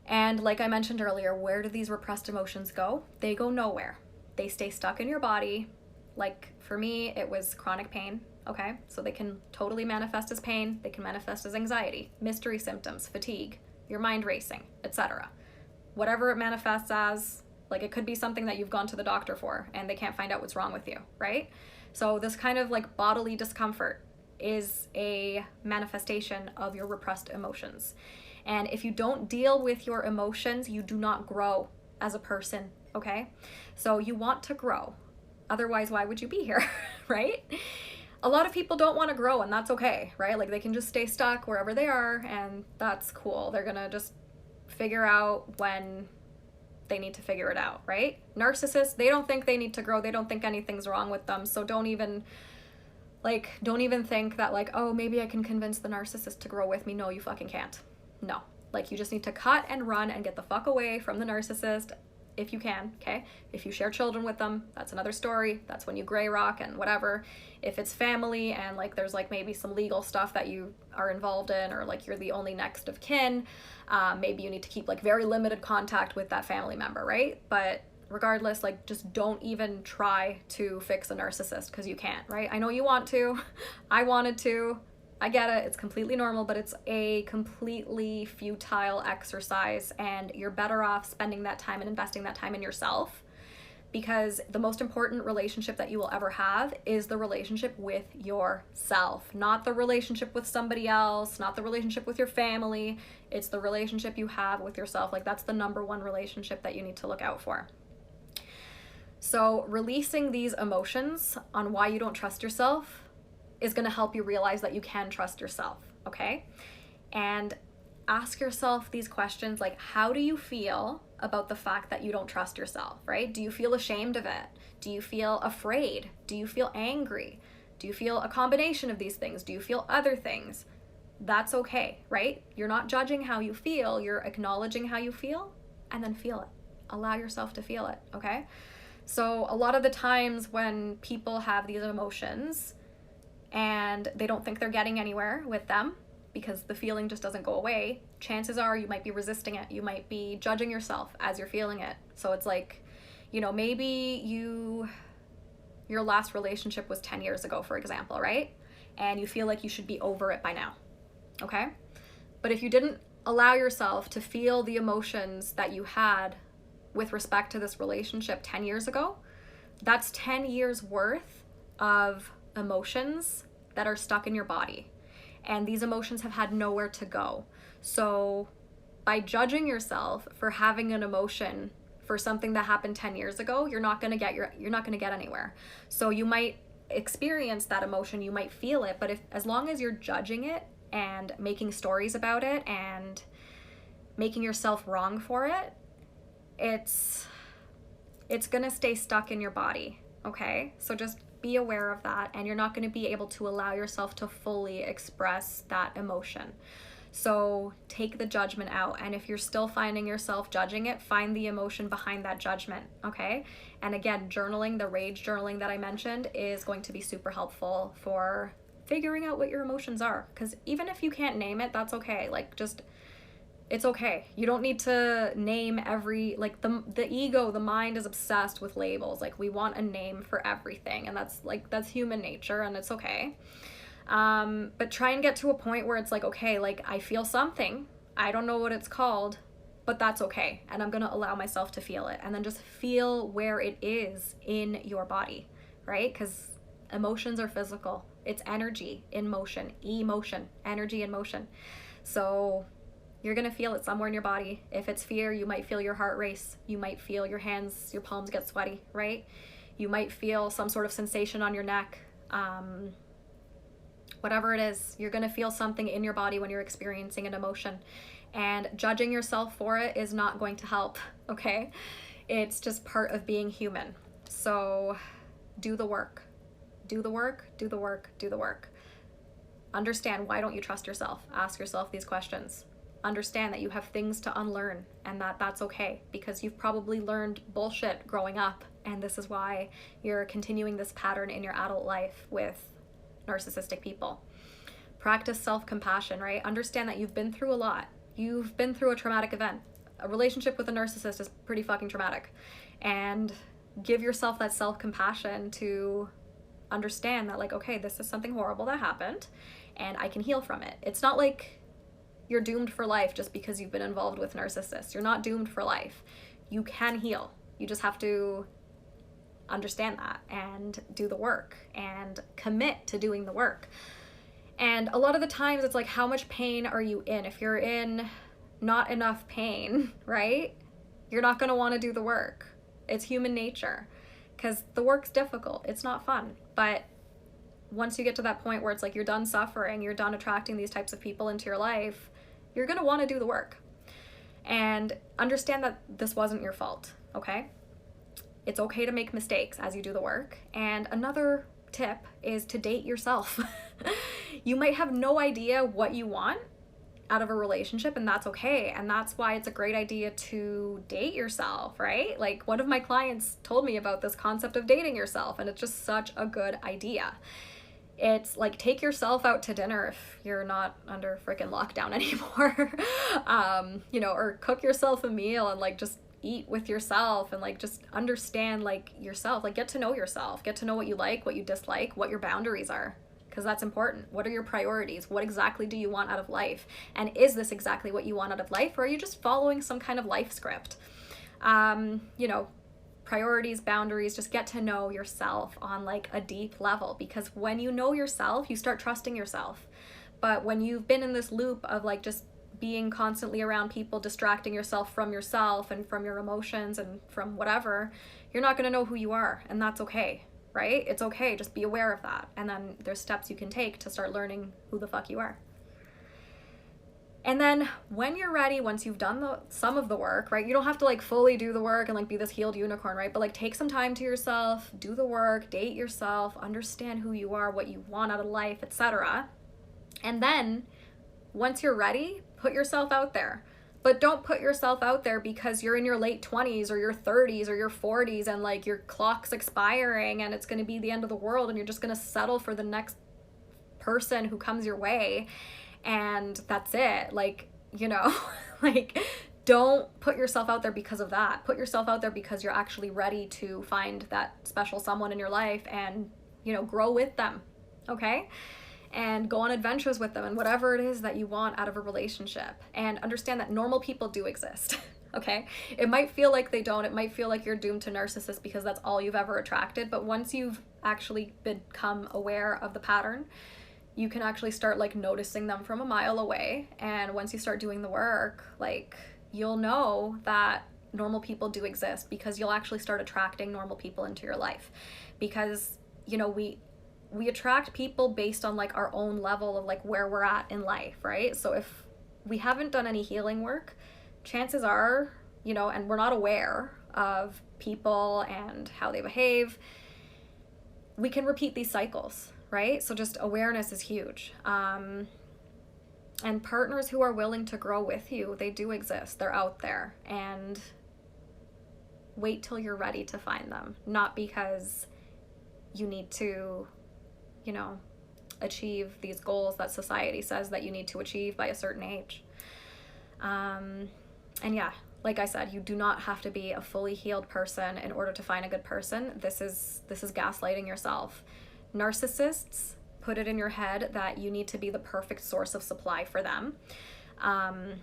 And like I mentioned earlier, where do these repressed emotions go? They go nowhere. They stay stuck in your body. Like for me, it was chronic pain, okay? So they can totally manifest as pain. They can manifest as anxiety, mystery symptoms, fatigue, your mind racing, etc. Whatever it manifests as, like it could be something that you've gone to the doctor for and they can't find out what's wrong with you, right? So this kind of like bodily discomfort is a manifestation of your repressed emotions. And if you don't deal with your emotions, you do not grow as a person, okay? So you want to grow. Otherwise, why would you be here, right? A lot of people don't want to grow, and that's okay, right? Like they can just stay stuck wherever they are, and that's cool. They're gonna just figure out when they need to figure it out, right? Narcissists, they don't think they need to grow. They don't think anything's wrong with them. So don't even think that like, oh, maybe I can convince the narcissist to grow with me. No, you fucking can't. No. Like you just need to cut and run and get the fuck away from the narcissist if you can, okay? If you share children with them, that's another story. That's when you gray rock and whatever. If it's family and like there's like maybe some legal stuff that you are involved in, or like you're the only next of kin, maybe you need to keep like very limited contact with that family member, right? But regardless, like just don't even try to fix a narcissist because you can't, right? I know you want to. I wanted to. I get it, it's completely normal, but it's a completely futile exercise, and you're better off spending that time and investing that time in yourself, because the most important relationship that you will ever have is the relationship with yourself, not the relationship with somebody else, not the relationship with your family. It's the relationship you have with yourself. Like that's the number one relationship that you need to look out for. So releasing these emotions on why you don't trust yourself is going to help you realize that you can trust yourself, okay? And ask yourself these questions like, how do you feel about the fact that you don't trust yourself, right? Do you feel ashamed of it? Do you feel afraid? Do you feel angry? Do you feel a combination of these things? Do you feel other things? That's okay, right? You're not judging how you feel, you're acknowledging how you feel, and then feel it. Allow yourself to feel it, okay? So a lot of the times when people have these emotions, and they don't think they're getting anywhere with them because the feeling just doesn't go away, chances are you might be resisting it. You might be judging yourself as you're feeling it. So it's like, you know, maybe your last relationship was 10 years ago, for example, right? And you feel like you should be over it by now, okay? But if you didn't allow yourself to feel the emotions that you had with respect to this relationship 10 years ago, that's 10 years worth of emotions that are stuck in your body, and these emotions have had nowhere to go. So by judging yourself for having an emotion for something that happened 10 years ago, you're not going to get anywhere. So you might experience that emotion, you might feel it, but as long as you're judging it and making stories about it and making yourself wrong for it, it's going to stay stuck in your body, okay? So just be aware of that, and you're not going to be able to allow yourself to fully express that emotion. So take the judgment out, and if you're still finding yourself judging it, find the emotion behind that judgment, okay? And again, journaling, the rage journaling that I mentioned, is going to be super helpful for figuring out what your emotions are, because even if you can't name it, that's okay. Like just It's okay. You don't need to name every, like, the ego, the mind is obsessed with labels. Like, we want a name for everything, and that's human nature, and it's okay. But try and get to a point where it's like, okay, like, I feel something. I don't know what it's called, but that's okay. And I'm going to allow myself to feel it. And then just feel where it is in your body, right? Because emotions are physical. It's energy in motion, emotion, energy in motion. So you're going to feel it somewhere in your body. If it's fear, you might feel your heart race. You might feel your hands, your palms get sweaty, right? You might feel some sort of sensation on your neck. Whatever it is, you're going to feel something in your body when you're experiencing an emotion. And judging yourself for it is not going to help, okay? It's just part of being human. So do the work. Do the work, do the work, do the work. Understand, why don't you trust yourself? Ask yourself these questions. Understand that you have things to unlearn, and that's okay, because you've probably learned bullshit growing up, and this is why you're continuing this pattern in your adult life with narcissistic people. Practice self-compassion, right? Understand that you've been through a lot. You've been through a traumatic event. A relationship with a narcissist is pretty fucking traumatic. And give yourself that self-compassion to understand that, like, okay, this is something horrible that happened, and I can heal from it. It's not like you're doomed for life just because you've been involved with narcissists. You're not doomed for life. You can heal. You just have to understand that and do the work and commit to doing the work. And a lot of the times it's like, how much pain are you in? If you're in not enough pain, right, you're not going to want to do the work. It's human nature, because the work's difficult. It's not fun. But once you get to that point where it's like you're done suffering, you're done attracting these types of people into your life, you're going to want to do the work. And understand that this wasn't your fault, okay? It's okay to make mistakes as you do the work. And another tip is to date yourself. You might have no idea what you want out of a relationship, and that's okay. And that's why it's a great idea to date yourself, right? Like, one of my clients told me about this concept of dating yourself, and it's just such a good idea. It's like, take yourself out to dinner if you're not under freaking lockdown anymore. Or cook yourself a meal and, like, just eat with yourself and, like, just understand, like, yourself. Like, get to know yourself. Get to know what you like, what you dislike, what your boundaries are, because that's important. What are your priorities? What exactly do you want out of life? And is this exactly what you want out of life, or are you just following some kind of life script? Priorities, boundaries, just get to know yourself on, like, a deep level, because when you know yourself, you start trusting yourself. But when you've been in this loop of, like, just being constantly around people, distracting yourself from yourself and from your emotions and from whatever, you're not going to know who you are, and that's okay, right? It's okay. Just be aware of that. And then there's steps you can take to start learning who the fuck you are. And then when you're ready, once you've done some of the work, right? You don't have to, like, fully do the work and, like, be this healed unicorn, right? But, like, take some time to yourself, do the work, date yourself, understand who you are, what you want out of life, etc. And then once you're ready, put yourself out there. But don't put yourself out there because you're in your late 20s or your 30s or your 40s and, like, your clock's expiring and it's going to be the end of the world, and you're just going to settle for the next person who comes your way, and that's it. Like, like, don't put yourself out there because of that. Put yourself out there because you're actually ready to find that special someone in your life and, grow with them, okay? And go on adventures with them and whatever it is that you want out of a relationship. And understand that normal people do exist, okay? It might feel like they don't. It might feel like you're doomed to narcissists because that's all you've ever attracted. But once you've actually become aware of the pattern, you can actually start, like, noticing them from a mile away. And once you start doing the work, like, you'll know that normal people do exist, because you'll actually start attracting normal people into your life. Because, we attract people based on, like, our own level of, like, where we're at in life, right? So if we haven't done any healing work, chances are, and we're not aware of people and how they behave, we can repeat these cycles, right? So just awareness is huge. And partners who are willing to grow with you, they do exist. They're out there. And wait till you're ready to find them. Not because you need to, achieve these goals that society says that you need to achieve by a certain age. And yeah, like I said, you do not have to be a fully healed person in order to find a good person. This is gaslighting yourself. Narcissists put it in your head that you need to be the perfect source of supply for them,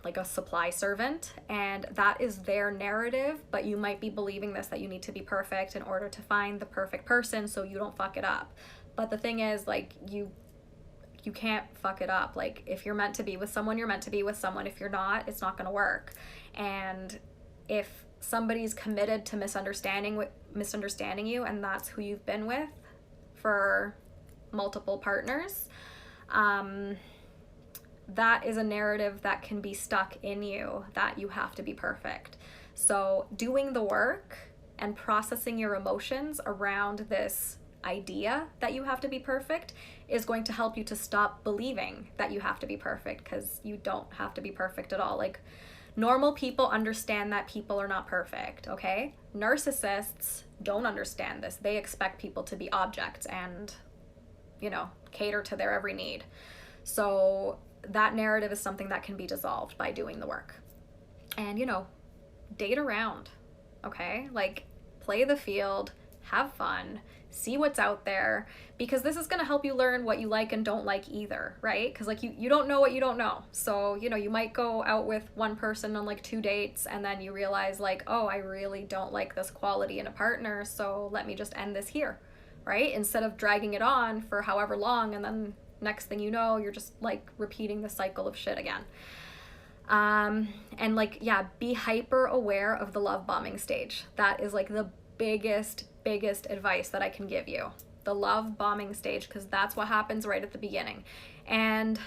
like a supply servant, and that is their narrative, but you might be believing this, that you need to be perfect in order to find the perfect person so you don't fuck it up. But the thing is, like, you can't fuck it up. Like, if you're meant to be with someone, you're meant to be with someone. If you're not, it's not going to work. And if somebody's committed to misunderstanding you, and that's who you've been with for multiple partners, that is a narrative that can be stuck in you, that you have to be perfect. So doing the work and processing your emotions around this idea that you have to be perfect is going to help you to stop believing that you have to be perfect, because you don't have to be perfect at all. Like, normal people understand that people are not perfect, okay? Narcissists don't understand this. They expect people to be objects and, you know, cater to their every need. So that narrative is something that can be dissolved by doing the work. And, you know, date around, okay? Like, play the field, have fun, see what's out there, because this is going to help you learn what you like and don't like either, right? Because, like, you don't know what you don't know. So, you know, you might go out with one person on like 2 dates, and then you realize, like, oh, I really don't like this quality in a partner, so let me just end this here, right? Instead of dragging it on for however long, and then next thing you know, you're just like repeating the cycle of shit again. And like, yeah, be hyper aware of the love bombing stage. That is like the biggest advice that I can give you. The love bombing stage, because that's what happens right at the beginning. And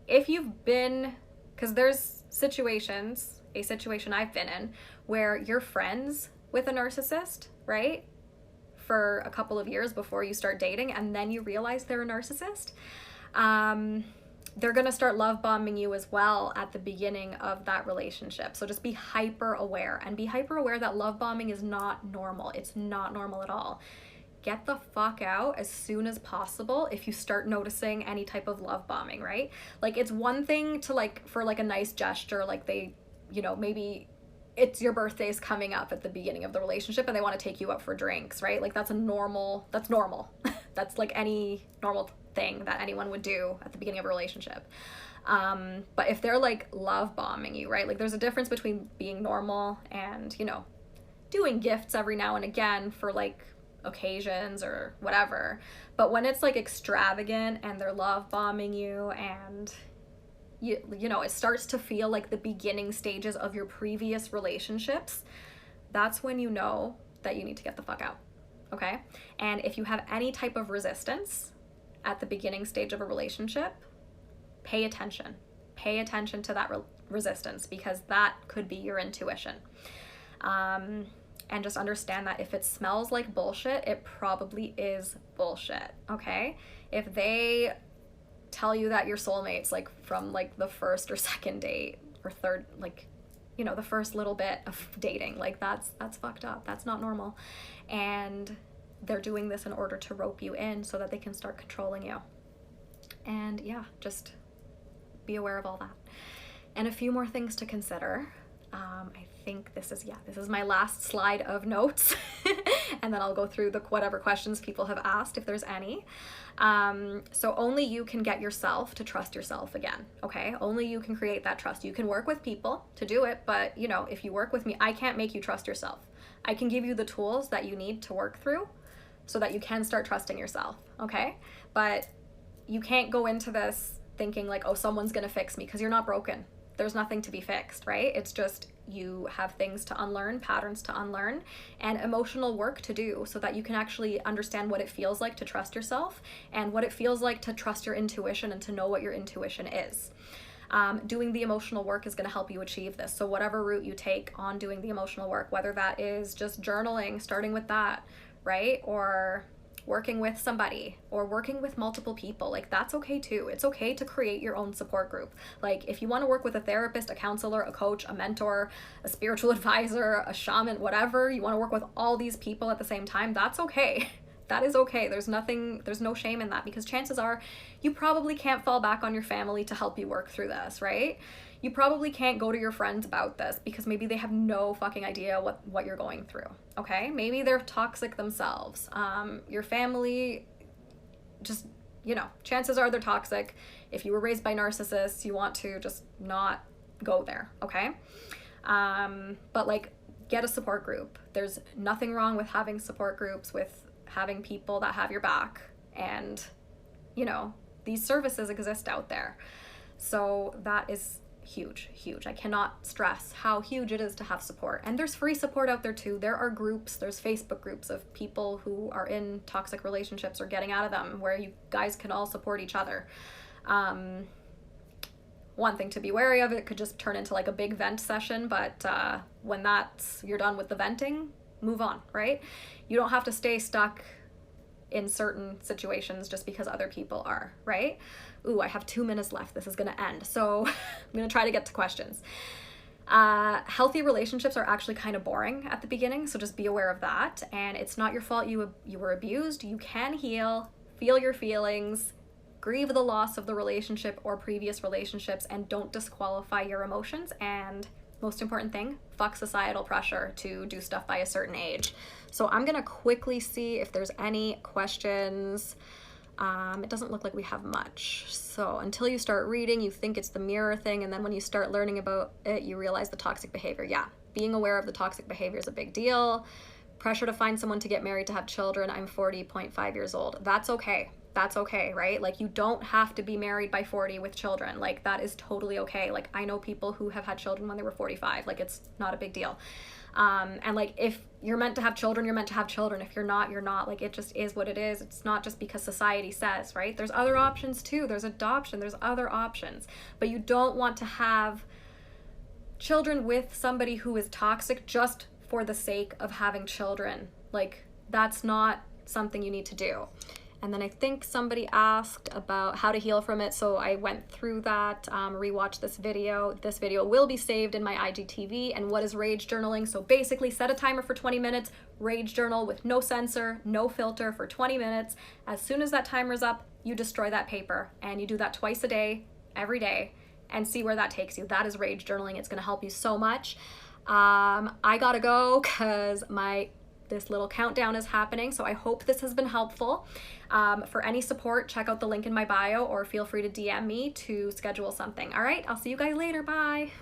if you've been, because there's situations, a situation I've been in, where you're friends with a narcissist, right? For a couple of years before you start dating, and then you realize they're a narcissist. They're gonna start love bombing you as well at the beginning of that relationship. So just be hyper aware, and be hyper aware that love bombing is not normal. It's not normal at all. Get the fuck out as soon as possible if you start noticing any type of love bombing, right? Like, it's one thing to, like, for like a nice gesture, like they, you know, maybe it's your birthday's coming up at the beginning of the relationship and they want to take you out for drinks, right? Like, that's normal. That's like any normal thing that anyone would do at the beginning of a relationship. But if they're like love bombing you, right? Like, there's a difference between being normal and, you know, doing gifts every now and again for like occasions or whatever. But when it's like extravagant and they're love bombing you, and you know, it starts to feel like the beginning stages of your previous relationships, that's when you know that you need to get the fuck out, okay? And if you have any type of resistance at the beginning stage of a relationship, pay attention. Pay attention to that resistance, because that could be your intuition. And just understand that if it smells like bullshit, it probably is bullshit, okay? If they tell you that you're soulmates, like, from like the first or second date or third, like, you know, the first little bit of dating, like, that's fucked up. That's not normal. And they're doing this in order to rope you in so that they can start controlling you. And yeah, just be aware of all that. And a few more things to consider. I think this is my last slide of notes. And then I'll go through whatever questions people have asked, if there's any. So only you can get yourself to trust yourself again, okay? Only you can create that trust. You can work with people to do it, but, you know, if you work with me, I can't make you trust yourself. I can give you the tools that you need to work through so that you can start trusting yourself, okay? But you can't go into this thinking like, oh, someone's gonna fix me, because you're not broken. There's nothing to be fixed, right? It's just you have things to unlearn, patterns to unlearn, and emotional work to do so that you can actually understand what it feels like to trust yourself and what it feels like to trust your intuition and to know what your intuition is. Doing the emotional work is going to help you achieve this. So whatever route you take on doing the emotional work, whether that is just journaling, starting with that, right? Or working with somebody or working with multiple people, like, that's okay too. It's okay to create your own support group. Like, if you want to work with a therapist, a counselor, a coach, a mentor, a spiritual advisor, a shaman, whatever, you want to work with all these people at the same time, that's okay. That is okay. There's no shame in that, because chances are you probably can't fall back on your family to help you work through this, right? You probably can't go to your friends about this because maybe they have no fucking idea what you're going through, okay? Maybe they're toxic themselves. Your family, just, you know, chances are they're toxic. If you were raised by narcissists, you want to just not go there, okay? But like, get a support group. There's nothing wrong with having support groups, with having people that have your back, and, you know, these services exist out there. So that is huge, huge. I cannot stress how huge it is to have support. And there's free support out there too. There are groups, there's Facebook groups of people who are in toxic relationships or getting out of them, where you guys can all support each other. One thing to be wary of, it could just turn into like a big vent session, but when you're done with the venting, move on, right? You don't have to stay stuck in certain situations just because other people are, right? Ooh, I have 2 minutes left. This is gonna end. So I'm gonna try to get to questions. Healthy relationships are actually kind of boring at the beginning, so just be aware of that. And it's not your fault you were abused. You can heal, feel your feelings, grieve the loss of the relationship or previous relationships, and don't disqualify your emotions. And most important thing, fuck societal pressure to do stuff by a certain age. So I'm gonna quickly see if there's any questions. It doesn't look like we have much. So until you start reading, you think it's the mirror thing, and then when you start learning about it, you realize the toxic behavior. Yeah, being aware of the toxic behavior is a big deal. Pressure to find someone to get married, to have children. I'm 40.5 years old. That's okay. That's okay, right? Like, you don't have to be married by 40 with children. Like, that is totally okay. Like, I know people who have had children when they were 45. Like, it's not a big deal. And like, if you're meant to have children, you're meant to have children. If you're not, you're not. Like, it just is what it is. It's not just because society says, right? There's other options too. There's adoption, there's other options, but you don't want to have children with somebody who is toxic just for the sake of having children. Like, that's not something you need to do. And then I think somebody asked about how to heal from it. So I went through that, rewatched this video. This video will be saved in my IGTV. And what is rage journaling? So basically, set a timer for 20 minutes, rage journal with no censor, no filter for 20 minutes. As soon as that timer's up, you destroy that paper, and you do that twice a day, every day, and see where that takes you. That is rage journaling. It's gonna help you so much. I gotta go because this little countdown is happening, so I hope this has been helpful. For any support, check out the link in my bio, or feel free to DM me to schedule something. All right, I'll see you guys later. Bye.